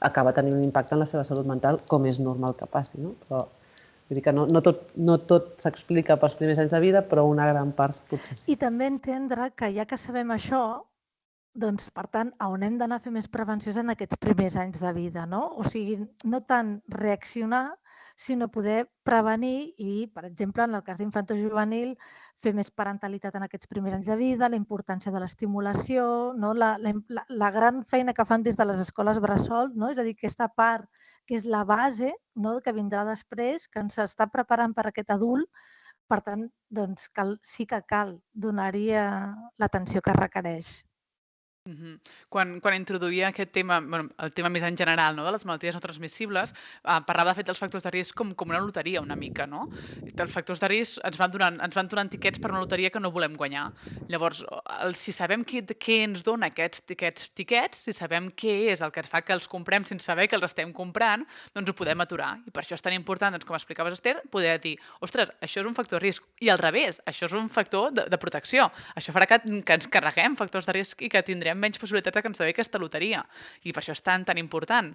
acaba tenint un impacte en la seva salut mental, com és normal que passi, no? Però vull dir que no tot s'explica pels primers anys de vida, però una gran part potser sí. I també entendre que ja que sabem això, doncs, per tant, on hem d'anar a fer més prevenció és en aquests primers anys de vida, no? O sigui, no tant reaccionar, sinó poder prevenir i, per exemple, en el cas d'infantojuvenil, fer més parentalitat en aquests primers anys de vida, la importància de l'estimulació, no? La gran feina que fan des de les escoles bressol, no? És a dir, aquesta part que és la base, no? Que vindrà després, que ens està preparant per aquest adult. Per tant, doncs, sí que cal donar-hi l'atenció que requereix. Quan introduïa aquest tema, el tema més en general, no, de les malalties no transmissibles, parlava de fet dels factors de risc com una loteria una mica, no? Els factors de risc ens van donant tiquets per una loteria que no volem guanyar. Llavors, si sabem què ens dona aquests tiquets, si sabem què és el que ens fa que els comprem sense saber que els estem comprant, doncs ho podem aturar. I per això és tan important, doncs, com explicaves, Esther, poder dir, ostres, això és un factor de risc. I al revés, això és un factor de protecció. Això farà que ens carreguem factors de risc i que tindrem menys possibilitats de que ens doni aquesta loteria. I per això és tan important.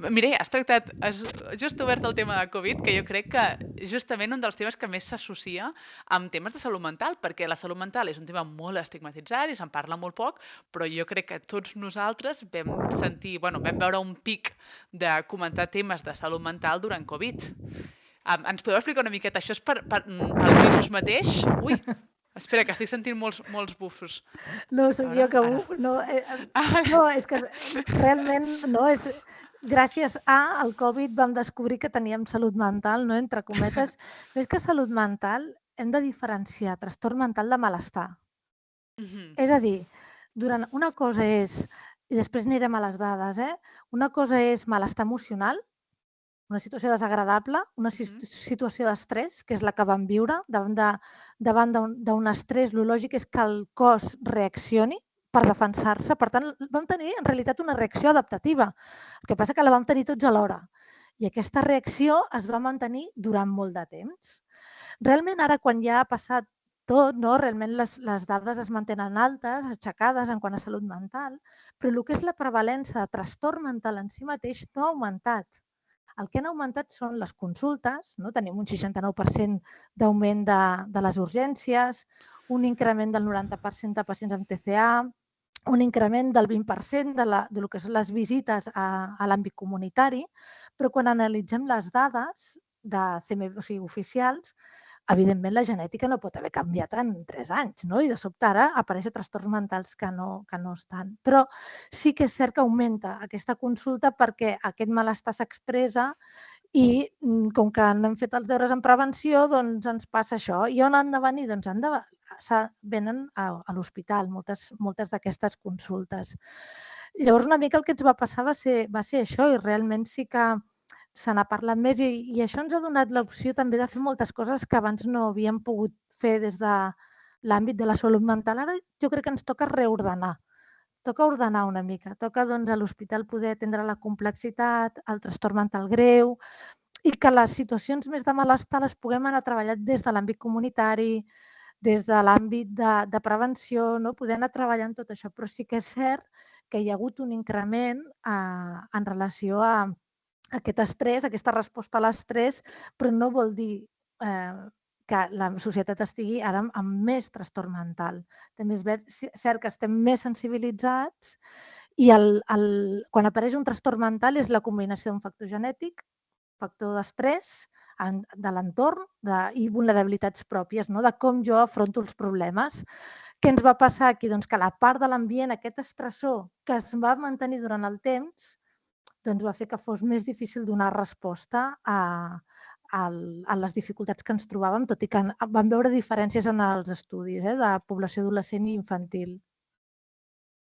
Mireia, has just obert el tema de Covid, que jo crec que justament un dels temes que més s'associa amb temes de salut mental, perquè la salut mental és un tema molt estigmatitzat i se'n parla molt poc, però jo crec que tots nosaltres vam veure un pic de comentar temes de salut mental durant Covid. Ens podeu explicar una miqueta? Això és pel virus mateix? Ui, espera, que estic sentint molts bufos. No, soc jo que... No, és que realment no és... Gràcies al Covid vam descobrir que teníem salut mental, no, entre cometes. Més que salut mental, hem de diferenciar trastorn mental de malestar. És a dir, una cosa és, i després anirem a les dades, una cosa és malestar emocional, una situació desagradable, una situació d'estrès, que és la que vam viure. Davant d'un estrès, el lògic és que el cos reaccioni per defensar-se. Per tant, vam tenir en realitat una reacció adaptativa. El que passa que la vam tenir tots alhora. I aquesta reacció es va mantenir durant molt de temps. Realment, ara, quan ja ha passat tot, no? Realment les dades es mantenen altes, aixecades en quant a salut mental, però el que és la prevalença de trastorn mental en si mateix no ha augmentat. El que han augmentat són les consultes, no? Tenim un 69% d'augment de les urgències, un increment del 90% de pacients amb TCA, un increment del 20% de que són les visites a l'àmbit comunitari, però quan analitzem les dades oficials, evidentment la genètica no pot haver canviat en 3 anys, no? I de sobte ara apareixen trastorns mentals que no estan. Però sí que és cert que augmenta aquesta consulta perquè aquest malestar s'expressa i com que no hem fet els deures en prevenció, doncs ens passa això. I on han de venir? Doncs venen a l'hospital, moltes d'aquestes consultes. Llavors una mica el que ens va passar va ser això i realment sí que se n'ha parlat més i això ens ha donat l'opció també de fer moltes coses que abans no havíem pogut fer des de l'àmbit de la salut mental. Ara jo crec que ens toca reordenar. Toca ordenar una mica. Toca doncs, a l'hospital poder atendre la complexitat, el trastorn mental greu i que les situacions més de malestar les puguem anar treballant des de l'àmbit comunitari, des de l'àmbit de prevenció, no? Poder anar treballant tot això. Però sí que és cert que hi ha hagut un increment en relació a aquest estrès, aquesta resposta a l'estrès, però no vol dir que la societat estigui ara amb més trastorn mental. També és cert que estem més sensibilitzats i quan apareix un trastorn mental és la combinació d'un factor genètic, factor d'estrès, de l'entorn i vulnerabilitats pròpies, no? De com jo afronto els problemes. Què ens va passar aquí? Doncs que la part de l'ambient, aquest estressor que es va mantenir durant el temps, doncs va fer que fos més difícil donar resposta a les dificultats que ens trobàvem, tot i que vam veure diferències en els estudis de població adolescent i infantil.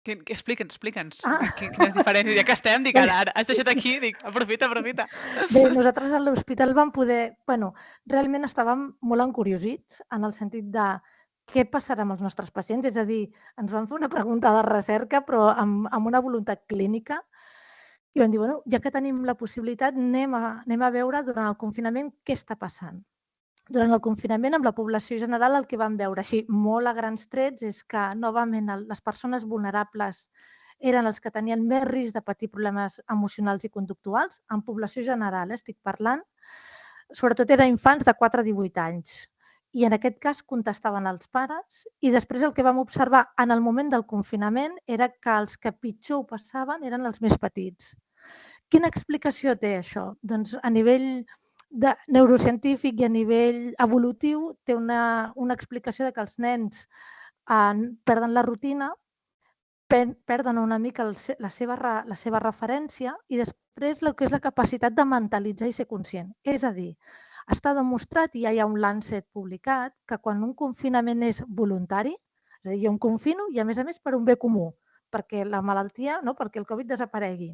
Explica'ns. Quines diferències. Ja que estem, dic, ara has deixat aquí, dic, aprofita. Bé, nosaltres a l'hospital vam poder... Realment estàvem molt encuriosits en el sentit de què passarà amb els nostres pacients, és a dir, ens van fer una pregunta de recerca, però amb una voluntat clínica, i vam dir, ja que tenim la possibilitat, anem a veure durant el confinament què està passant. Durant el confinament, amb la població general, el que vam veure, així molt a grans trets, és que novament les persones vulnerables eren els que tenien més risc de patir problemes emocionals i conductuals. En població general, estic parlant, sobretot eren infants de 4 a 18 anys. I en aquest cas contestaven els pares i després el que vam observar en el moment del confinament era que els que pitjor ho passaven eren els més petits. Quina explicació té això? Doncs a nivell neurocientífic i a nivell evolutiu té una explicació de que els nens perden la rutina, perden una mica la seva referència i després el que és la capacitat de mentalitzar i ser conscient. És a dir, està demostrat, i ja hi ha un Lancet publicat, que quan un confinament és voluntari, és a dir, jo em confino i a més per un bé comú, perquè la malaltia, perquè el Covid desaparegui.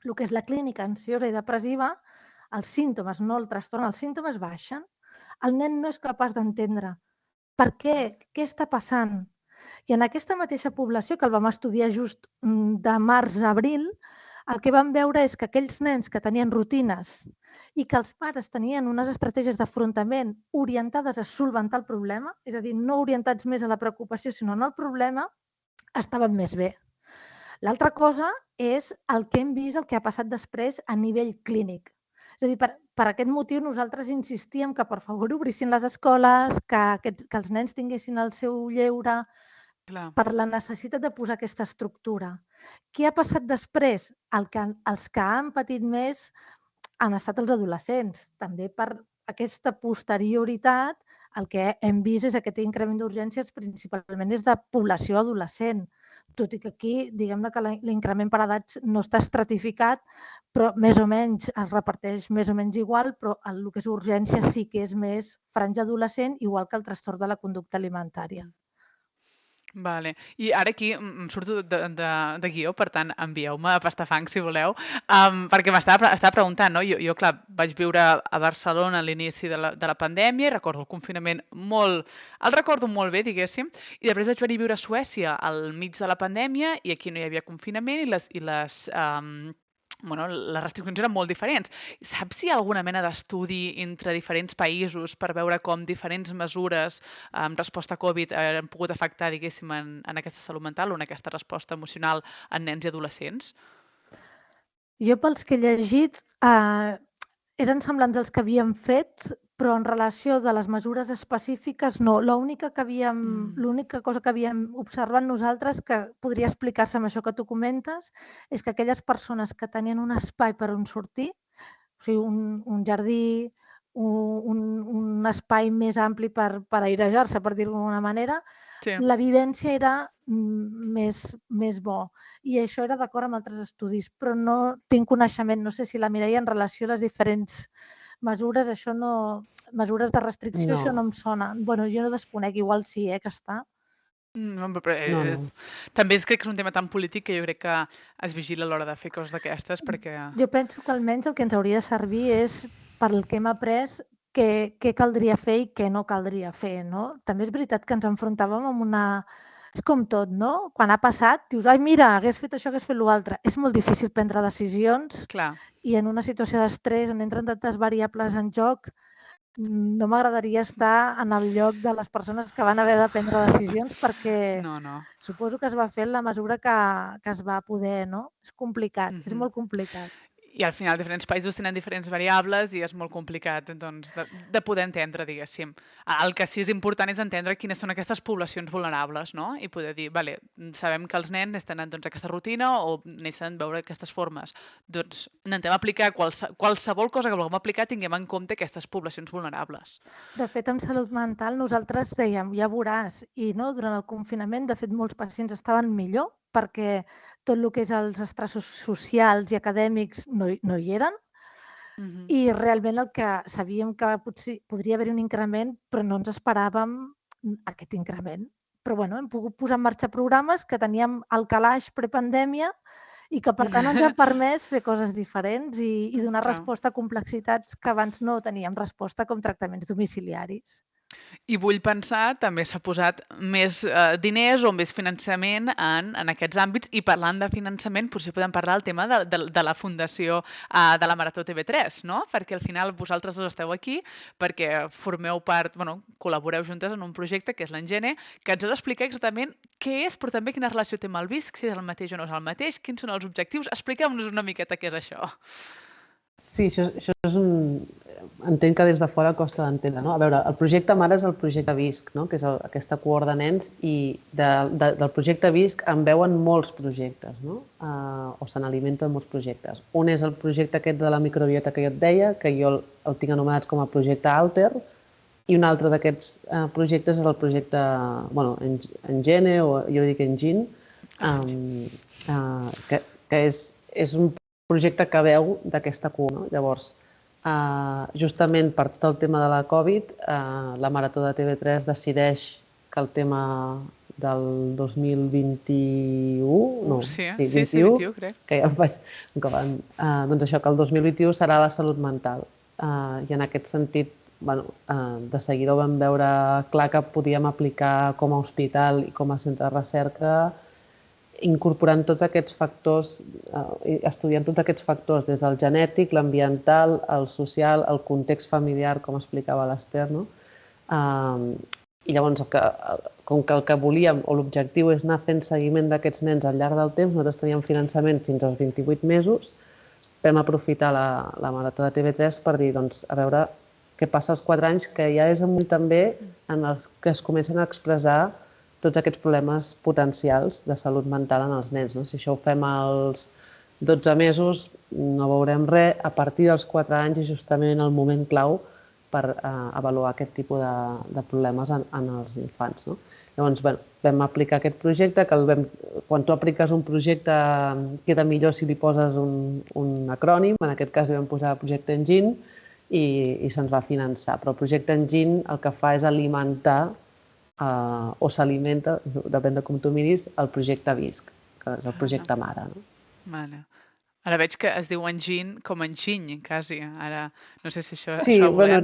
El que és la clínica ansiosa i depressiva, els símptomes, no el trastorn, els símptomes baixen. El nen no és capaç d'entendre per què està passant. I en aquesta mateixa població, que el vam estudiar just de març a abril, el que vam veure és que aquells nens que tenien rutines i que els pares tenien unes estratègies d'afrontament orientades a solventar el problema, és a dir, no orientats més a la preocupació, sinó en el problema, estaven més bé. L'altra cosa és el que hem vist, el que ha passat després a nivell clínic. És a dir, per aquest motiu nosaltres insistíem que per favor obrissin les escoles, que els nens tinguessin el seu lleure, per la necessitat de posar aquesta estructura. Què ha passat després? Els que han patit més han estat els adolescents. També per aquesta posterioritat el que hem vist és aquest increment d'urgències principalment és de població adolescent. Tot i que aquí, diguem-ne que l'increment per edats no està estratificat, però més o menys es reparteix més o menys igual, però el que és urgència sí que és més franja adolescent, igual que el trastorn de la conducta alimentària. Vale. I ara aquí em surto de guió, per tant, envieu-me a pastar fang, si voleu, perquè m'estava preguntant, no? Jo, clar, vaig viure a Barcelona a l'inici de la pandèmia i recordo el confinament el recordo molt bé, diguéssim, i després vaig venir a viure a Suècia al mig de la pandèmia i aquí no hi havia confinament i les restriccions eren molt diferents. Saps si hi ha alguna mena d'estudi entre diferents països per veure com diferents mesures en resposta a Covid han pogut afectar, diguéssim, en aquesta salut mental o en aquesta resposta emocional en nens i adolescents? Jo, pels que he llegit, eren semblants als que havíem fet, però en relació de les mesures específiques no. L'única cosa que havíem observat nosaltres que podria explicar-se amb això que tu comentes és que aquelles persones que tenien un espai per on sortir, o sigui, un jardí, un espai més ampli per airejar-se, per dir-ho d'alguna manera, la vivència era més bo. I això era d'acord amb altres estudis, però no tinc coneixement, no sé si la Mireia en relació a les diferents mesures, això no, mesures de restricció, això no em sona. Bueno, jo no desconec, igual sí, que està. També crec que és un tema tan polític que jo crec que es vigila a l'hora de fer coses d'aquestes perquè... Jo penso que almenys el que ens hauria de servir és, pel que hem après, què caldria fer i què no caldria fer, no? També és veritat que ens enfrontàvem amb una... És com tot, no? Quan ha passat, dius, ai, mira, hagués fet això, hagués fet l'altre. És molt difícil prendre decisions i en una situació d'estrès on entren tantes variables en joc, no m'agradaria estar en el lloc de les persones que van haver de prendre decisions perquè suposo que es va fer en la mesura que es va poder, no? És complicat, és molt complicat. I al final diferents països tenen diferents variables i és molt complicat doncs, de poder entendre, diguéssim. El que sí és important és entendre quines són aquestes poblacions vulnerables, no? I poder dir, vale, sabem que els nens tenen doncs, aquesta rutina o necessiten veure aquestes formes. Doncs intentem aplicar qualsevol cosa que vulguem aplicar, tinguem en compte aquestes poblacions vulnerables. De fet, en salut mental nosaltres dèiem, ja veuràs, i no, durant el confinament, de fet, molts pacients estaven millor perquè tot el que és els estressos socials i acadèmics no hi eren. I realment el que sabíem que potser podria haver-hi un increment, però no ens esperàvem aquest increment. Però bueno, hem pogut posar en marxa programes que teníem al calaix prepandèmia i que per tant ens han permès fer coses diferents i donar resposta a complexitats que abans no teníem resposta, com tractaments domiciliaris. I vull pensar, també s'ha posat més diners o més finançament en aquests àmbits i parlant de finançament potser podem parlar del tema de la fundació de la Marató TV3, no? Perquè al final vosaltres dos esteu aquí perquè formeu part, col·laboreu juntes en un projecte que és l'Engene, que ens heu d'explicar exactament què és, però també quina relació té amb el VISC, si és el mateix o no és el mateix, quins són els objectius. Expliqueu-nos una miqueta què és això. Sí, això és entenc que des de fora costa d'entendre, no? A veure, el projecte mare és el projecte VISC, no? Que és aquesta cohort de nens, i del projecte VISC en veuen molts projectes, no? O se n'alimenten molts projectes. Un és el projecte aquest de la microbiota que jo et deia, que jo el tinc anomenat com a projecte Alter, i un altre d'aquests projectes és el projecte Engene, o jo dic Engine, que és un projecte que veu d'aquesta cohort, no? Llavors, justament per tot el tema de la Covid, la Marató de TV3 decideix que el tema del 2021, no, Sí, 21, crec. que ja em vaig... Doncs això, que el 2021 serà la salut mental. I en aquest sentit, de seguida ho vam veure clar que podíem aplicar com a hospital i com a centre de recerca, incorporant tots aquests factors, estudiant tots aquests factors, des del genètic, l'ambiental, el social, el context familiar, com explicava l'Ester, no? I llavors, com que el que volíem o l'objectiu és anar fent seguiment d'aquests nens al llarg del temps, nosaltres teníem finançament fins als 28 mesos, vam aprofitar la Marató de TV3 per dir, doncs, a veure què passa als 4 anys, que ja és un moment també en els que es comencen a expressar tots aquests problemes potencials de salut mental en els nens. Si això ho fem als 12 mesos, no veurem res. A partir dels 4 anys és justament el moment clau per avaluar aquest tipus de problemes en els infants. Llavors, vam aplicar aquest projecte, que quan tu apliques un projecte queda millor si li poses un acrònim. En aquest cas li vam posar Projecte Engine i se'ns va finançar. Però el Projecte Engine el que fa és alimentar o s'alimenta, depèn de com tu miris, el projecte VISC, que és el projecte mare. Vale. Ara veig que es diu enginy com enginy, quasi. Ara, no sé si això... Sí,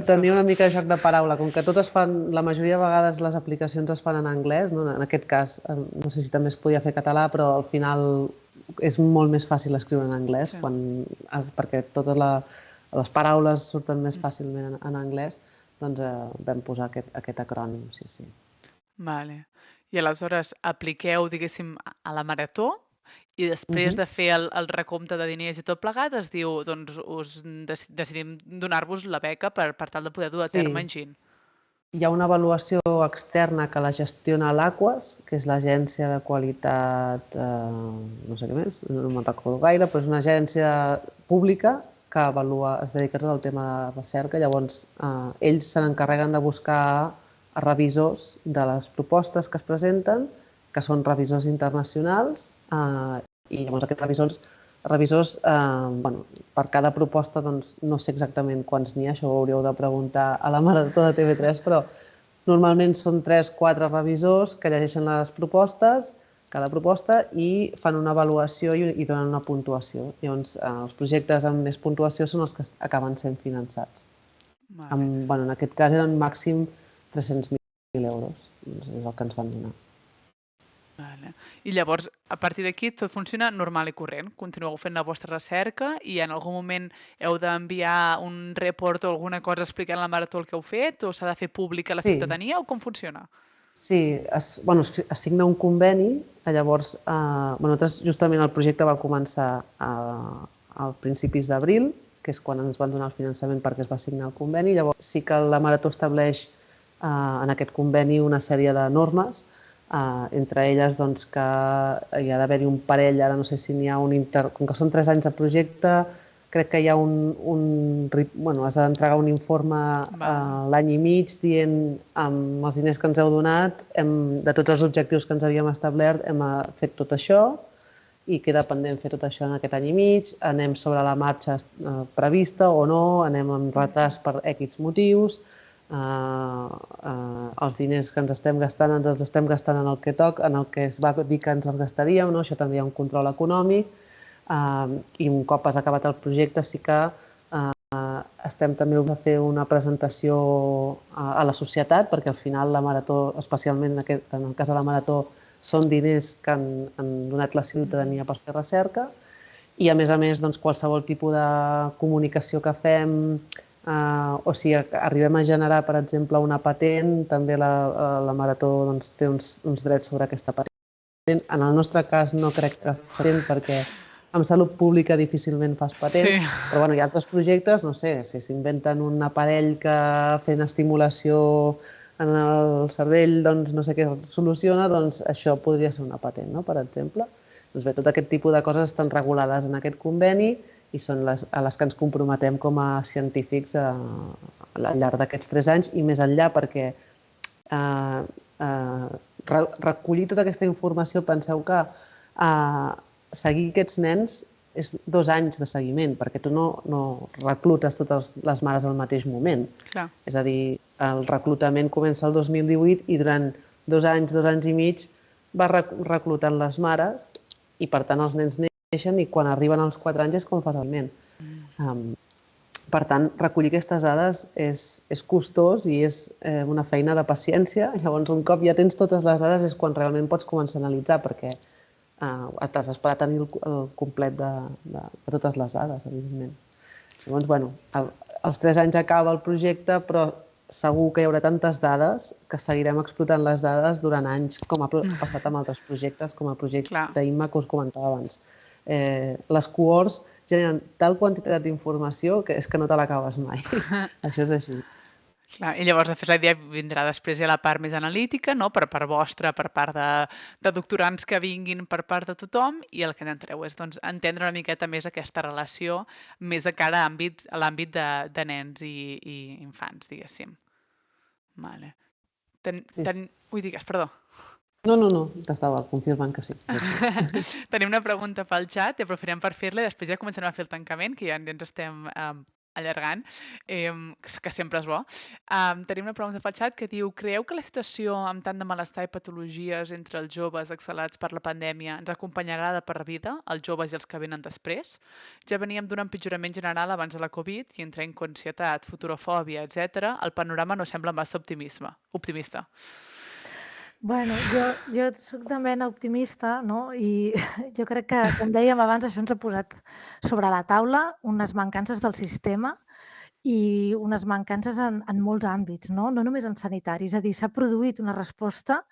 tenia una mica de joc de paraula. Com que tot es fan, la majoria de vegades les aplicacions es fan en anglès, en aquest cas, no sé si també es podia fer català, però al final és molt més fàcil escriure en anglès, perquè totes les paraules surten més fàcilment en anglès, doncs vam posar aquest acrònim, sí. Vale. I aleshores apliqueu, diguéssim, a la Marató i després de fer el recompte de diners i tot plegat es diu, doncs, decidim donar-vos la beca per tal de poder dur a terme enginy. Hi ha una avaluació externa que la gestiona l'Aquas, que és l'agència de qualitat, no sé què més, no me'n recordo gaire, però és una agència pública que es dedica tot al tema de recerca. Llavors, ells se n'encarreguen de buscar revisors de les propostes que es presenten, que són revisors internacionals, i llavors aquests revisors, per cada proposta, no sé exactament quants n'hi ha, això ho hauríeu de preguntar a la Marató de TV3, però normalment són 3-4 revisors que llegeixen les propostes, cada proposta, i fan una avaluació i donen una puntuació. Llavors, els projectes amb més puntuació són els que acaben sent finançats. En aquest cas eren màxim 300.000 euros, és el que ens van donar. I llavors, a partir d'aquí, tot funciona normal i corrent. Continueu fent la vostra recerca i en algun moment heu d'enviar un report o alguna cosa explicant a la Marató el que heu fet o s'ha de fer públic a la ciutadania o com funciona? Sí, es signa un conveni. Llavors, nosaltres justament el projecte va començar a principis d'abril, que és quan ens van donar el finançament perquè es va signar el conveni. Llavors sí que la Marató estableix en aquest conveni una sèrie de normes, entre elles que hi ha d'haver-hi un parell, ara no sé si n'hi ha com que són 3 anys de projecte, crec que hi ha has d'entregar un informe l'any i mig dient amb els diners que ens heu donat, de tots els objectius que ens havíem establert, hem fet tot això i queda pendent fer tot això en aquest any i mig, anem sobre la marxa prevista o no, anem amb retard per X motius, els diners que ens estem gastant els estem gastant en el que toca, en el que es va dir que ens els gastaríem, això també hi ha un control econòmic, i un cop has acabat el projecte sí que estem també a fer una presentació a la societat, perquè al final la Marató, especialment en el cas de la Marató, són diners que han donat la ciutadania per fer recerca, i a més, qualsevol tipus de comunicació que fem, o si arribem a generar, per exemple, una patent, també la Marató té uns drets sobre aquesta patent. En el nostre cas no crec que patent perquè amb salut pública difícilment fas patents, però hi ha altres projectes, no sé, si s'inventen un aparell que fent estimulació en el cervell, no sé què soluciona, doncs això podria ser una patent, per exemple. Doncs bé, tot aquest tipus de coses estan regulades en aquest conveni i són a les que ens comprometem com a científics al llarg d'aquests 3 anys i més enllà, perquè recollir tota aquesta informació, penseu que seguir aquests nens és 2 anys de seguiment, perquè tu no reclutes totes les mares al mateix moment. És a dir, el reclutament comença el 2018 i durant 2 anys i mig va reclutant les mares i, per tant, els nens neixen i quan arriben als 4 anys és quan fas el nen. Per tant, recollir aquestes dades és costós i és una feina de paciència. Llavors, un cop ja tens totes les dades és quan realment pots començar a analitzar, perquè t'has d'esperar a tenir el complet de totes les dades, evidentment. Llavors, als 3 anys acaba el projecte, però segur que hi haurà tantes dades que seguirem explotant les dades durant anys, com ha passat amb altres projectes, com el projecte IMMA que us comentava abans. Les cohorts generen tal quantitat d'informació que és que no te l'acabes mai. Això és així. Clar, i llavors, després, la idea vindrà després ja la part més analítica, no? Per part vostra, per part de doctorants que vinguin, per part de tothom, i el que n'entreu és entendre una miqueta més aquesta relació més de cara a l'àmbit de nens i infants, diguéssim. Vale. Ui, digues, perdó. No, t'estava confirmant que sí. Tenim una pregunta pel xat i aprofitarem per fer-la i després ja començarem a fer el tancament, que ja ens estem allargant, que sempre és bo. Tenim una pregunta pel xat que diu: creieu que la situació amb tant de malestar i patologies entre els joves accelerats per la pandèmia ens acompanyarà de per vida, els joves i els que venen després? Ja veníem d'un empitjorament general abans de la Covid i entre ansietat, futurofòbia, etc., el panorama no sembla massa optimista. Bueno, jo soc de mena optimista, no? I jo crec que, com dèiem abans, això ens ha posat sobre la taula unes mancances del sistema i unes mancances en molts àmbits, no només en sanitari. És a dir, s'ha produït una resposta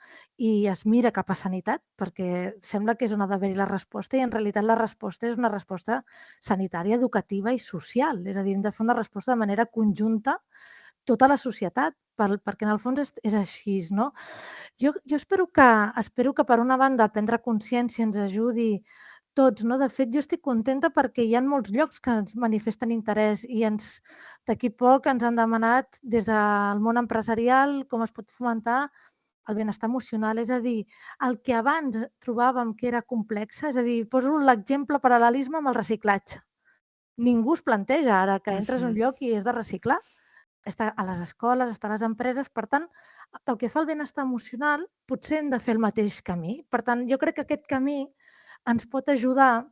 i es mira cap a sanitat perquè sembla que és on ha d'haver-hi la resposta i en realitat la resposta és una resposta sanitària, educativa i social. És a dir, hem de fer una resposta de manera conjunta tota la societat, perquè en el fons és així, no? Jo espero que per una banda prendre consciència ens ajudi tots, no? De fet, jo estic contenta perquè hi ha molts llocs que ens manifesten interès i d'aquí poc ens han demanat des del món empresarial com es pot fomentar el benestar emocional. És a dir, el que abans trobàvem que era complex, és a dir, poso l'exemple paral·lelisme amb el reciclatge. Ningú es planteja ara que entres a un lloc i has de reciclar. Està a les escoles, està a les empreses. Per tant, pel que fa al benestar emocional, potser hem de fer el mateix camí. Per tant, jo crec que aquest camí ens pot ajudar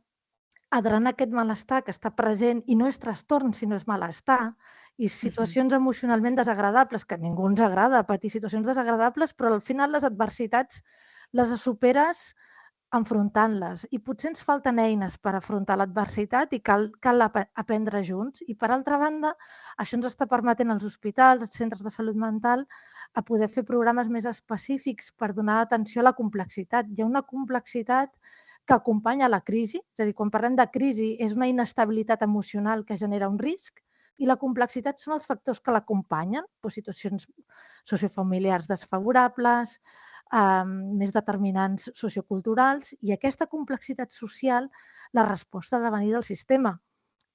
a drenar aquest malestar que està present i no és trastorn, sinó és malestar i situacions emocionalment desagradables, que a ningú ens agrada patir situacions desagradables, però al final les adversitats les superes enfrontant-les i potser ens falten eines per afrontar l'adversitat i cal aprendre junts. I per altra banda, això ens està permetent als hospitals, als centres de salut mental, a poder fer programes més específics per donar atenció a la complexitat. Hi ha una complexitat que acompanya la crisi, és a dir, quan parlem de crisi és una inestabilitat emocional que genera un risc i la complexitat són els factors que l'acompanyen, situacions sociofamiliars desfavorables, més determinants socioculturals i aquesta complexitat social, la resposta ha de venir del sistema.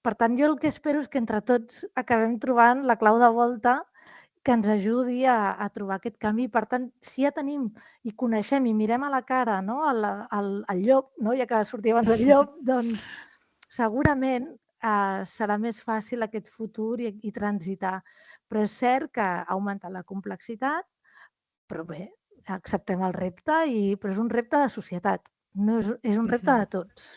Per tant, jo el que espero és que entre tots acabem trobant la clau de volta que ens ajudi a trobar aquest camí. Per tant, si ja tenim i coneixem i mirem a la cara el llop, ja que sortia abans el llop, doncs segurament serà més fàcil aquest futur i transitar. Però és cert que ha augmentat la complexitat, però bé, acceptem el repte, però és un repte de societat, no és un repte de tots.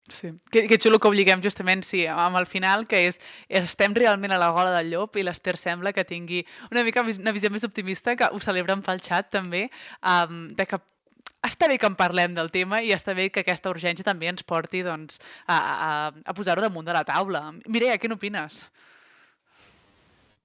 Sí, que xulo que obliguem justament, sí, amb el final, que estem realment a la gola del llop i l'Ester sembla que tingui una mica una visió més optimista, que ho celebren pel xat també, de que està bé que en parlem del tema i està bé que aquesta urgència també ens porti a posar-ho damunt de la taula. Mireia, què n'opines?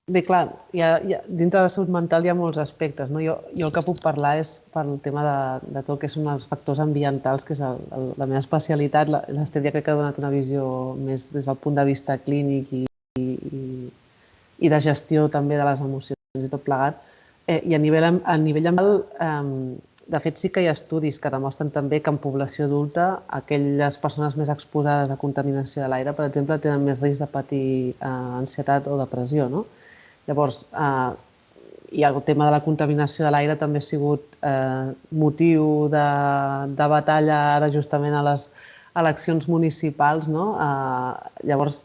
Bé, clar, dintre de la salut mental hi ha molts aspectes. Jo el que puc parlar és pel tema de tot el que són els factors ambientals, que és la meva especialitat. L'Ester ja crec que ha donat una visió més des del punt de vista clínic i de gestió també de les emocions i tot plegat. I a nivell ambiental, de fet, sí que hi ha estudis que demostren també que en població adulta aquelles persones més exposades a contaminació de l'aire, per exemple, tenen més risc de patir ansietat o depressió, no? Llavors, i el tema de la contaminació de l'aire també ha sigut motiu de batalla ara justament a les eleccions municipals, no? Llavors,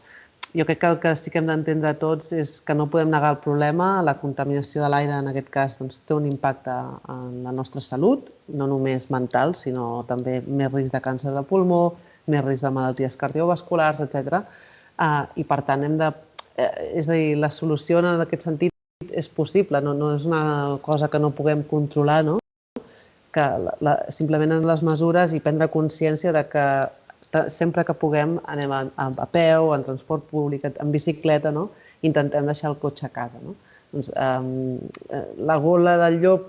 jo crec que el que sí que hem d'entendre tots és que no podem negar el problema. La contaminació de l'aire, en aquest cas, doncs, té un impacte en la nostra salut, no només mental, sinó també més risc de càncer de pulmó, més risc de malalties cardiovasculars, etc. I, per tant, és a dir, la solució en aquest sentit és possible, no és una cosa que no puguem controlar, no? Que simplement en les mesures i prendre consciència de que sempre que puguem anem a peu, en transport públic, en bicicleta, no? Intentem deixar el cotxe a casa. No? Doncs, la gola del llop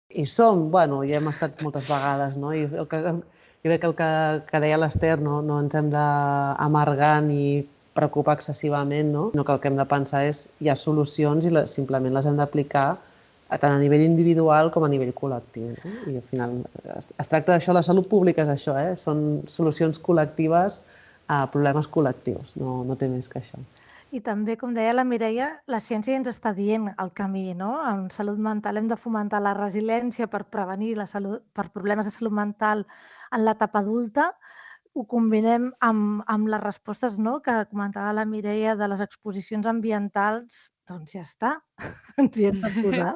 hi som, bueno, hi hem estat moltes vegades, no? I jo crec que el que deia l'Ester, no ens hem d'amargar ni preocupar excessivament, no? Sinó que el que hem de pensar és hi ha solucions i simplement les hem d'aplicar tant a nivell individual com a nivell col·lectiu. No? I al final es tracta d'això, la salut pública és això, són solucions col·lectives a problemes col·lectius, no té més que això. I també, com deia la Mireia, la ciència ens està dient el camí, no? En salut mental hem de fomentar la resiliència per prevenir per problemes de salut mental en l'etapa adulta. Ho combinem amb les respostes, no?, que comentava la Mireia de les exposicions ambientals, doncs ja està, ens hi hem de posar.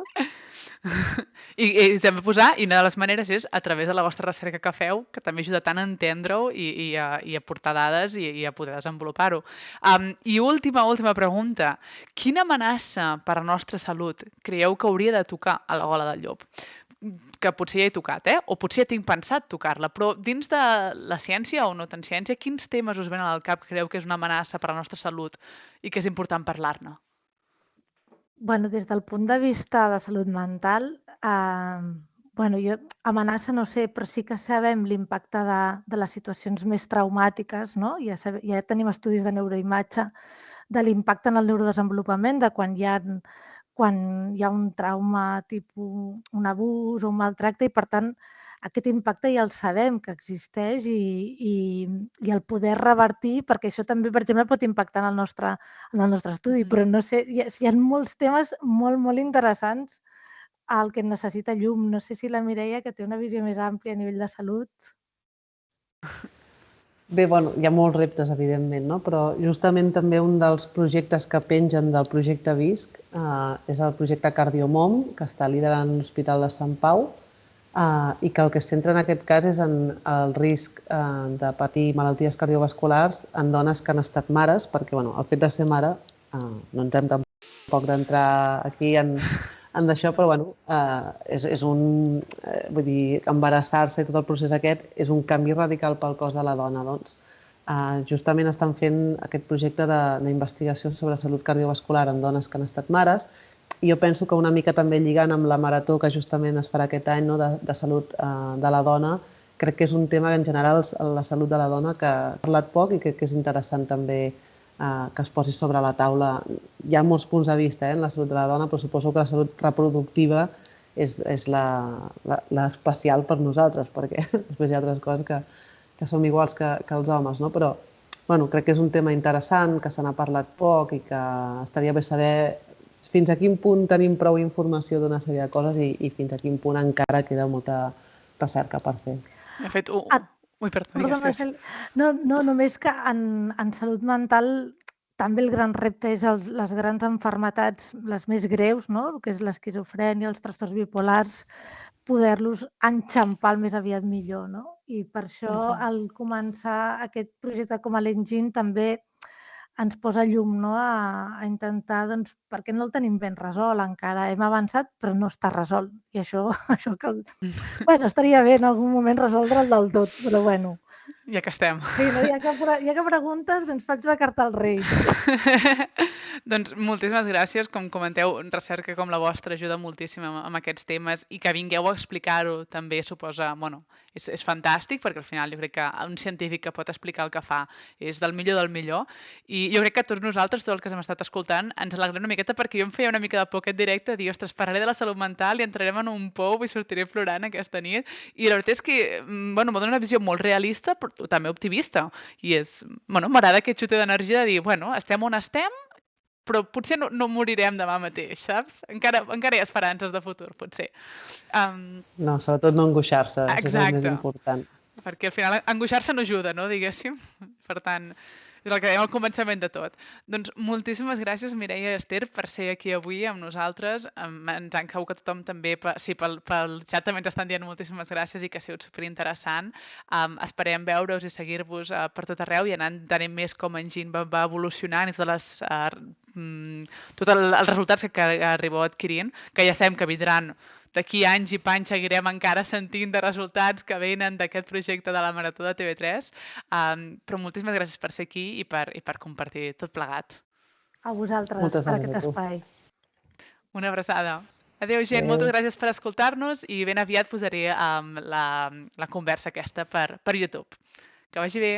I ens hem de posar, i una de les maneres és a través de la vostra recerca que feu, que també ajuda tant a entendre-ho i a portar dades i a poder desenvolupar-ho. I última pregunta. Quina amenaça per a la nostra salut creieu que hauria de tocar a la gola del llop? Que potser ja he tocat, o potser ja tinc pensat tocar-la, però dins de la ciència o no tan ciència, quins temes us venen al cap que creieu que és una amenaça per a la nostra salut i que és important parlar-ne? Bueno, des del punt de vista de salut mental, jo amenaça no sé, però sí que sabem l'impacte de les situacions més traumàtiques, no? Ja tenim estudis de neuroimatge de l'impacte en el neurodesenvolupament, de quan hi ha un trauma tipus un abús o un maltracte, i per tant aquest impacte ja el sabem que existeix i el poder revertir, perquè això també, per exemple, pot impactar en el nostre estudi, però no sé, hi ha molts temes molt, molt interessants al que necessita llum. No sé si la Mireia, que té una visió més àmplia a nivell de salut. Bé, bueno, hi ha molts reptes, evidentment, no? Però justament també un dels projectes que pengen del projecte VISC és el projecte Cardiomom, que està liderant l'Hospital de Sant Pau, i que el que es centra en aquest cas és en el risc de patir malalties cardiovasculars en dones que han estat mares, perquè el fet de ser mare, no ens hem tampoc d'entrar aquí en d'això, però és vull dir, embarassar-se i tot el procés aquest és un canvi radical pel cos de la dona. Doncs justament estan fent aquest projecte d'investigació sobre salut cardiovascular en dones que han estat mares, i jo penso que una mica també lligant amb la marató que justament es farà aquest any de salut de la dona, crec que és un tema que en general la salut de la dona que ha parlat poc i crec que és interessant també que es posi sobre la taula. Hi ha molts punts de vista en la salut de la dona, però suposo que la salut reproductiva és l'especial per nosaltres, perquè després hi ha altres coses que som iguals que els homes, no? Però crec que és un tema interessant, que se n'ha parlat poc i que estaria bé saber fins a quin punt tenim prou informació d'una sèrie de coses i fins a quin punt encara queda molta recerca per fer. De fet, ui, perdó, digues. No, només que en salut mental també el gran repte és les grans malalties, les més greus, no? El que és l'esquizofrènia, els trastorns bipolars, poder-los enxampar el més aviat millor, no? I per això al començar aquest projecte com a l'Engine també ens posa llum, no? A intentar, doncs, perquè no el tenim ben resolt encara. Hem avançat, però no està resolt. I això cal... estaria bé en algun moment resoldre'l del tot, però bueno. Ja que estem. Sí, no? Ja que preguntes, doncs faig la carta als Reis. Doncs moltíssimes gràcies. Com comenteu, recerca com la vostra ajuda moltíssim amb aquests temes i que vingueu a explicar-ho també suposa, és fantàstic, perquè al final jo crec que un científic que pot explicar el que fa és del millor, i jo crec que tots nosaltres, tots els que hem estat escoltant, ens alegrem una miqueta, perquè jo em feia una mica de por aquest directe, dir, ostres, parlaré de la salut mental i entrarem en un pou i sortiré plorant aquesta nit, i la veritat és que, m'ha donat una visió molt realista, però també optimista, i m'agrada aquest xute d'energia de dir, estem on estem, però potser no morirem demà mateix, saps? Encara hi ha esperances de futur, potser. No, sobretot no angoixar-se, això és el més important. Perquè al final angoixar-se no ajuda, no, diguéssim? Per tant, És el que dèiem al començament de tot. Doncs moltíssimes gràcies, Mireia i Esther, per ser aquí avui amb nosaltres. Ens encau que tothom també, sí, pel xat també ens estan dient moltíssimes gràcies i que ha sigut superinteressant. Esperem veure-us i seguir-vos per tot arreu i anar entenent més com Engine va evolucionant i tots els resultats que arribeu adquirint, que ja sabem que vindran d'aquí anys i panys seguirem encara sentint de resultats que venen d'aquest projecte de la Marató de TV3, però moltíssimes gràcies per ser aquí i per compartir tot plegat. A vosaltres Moltes per gràcies aquest a tu. espai. Una abraçada. Adéu, gent. Adéu. Moltes gràcies per escoltar-nos i ben aviat posaré la conversa aquesta per YouTube. Que vagi bé.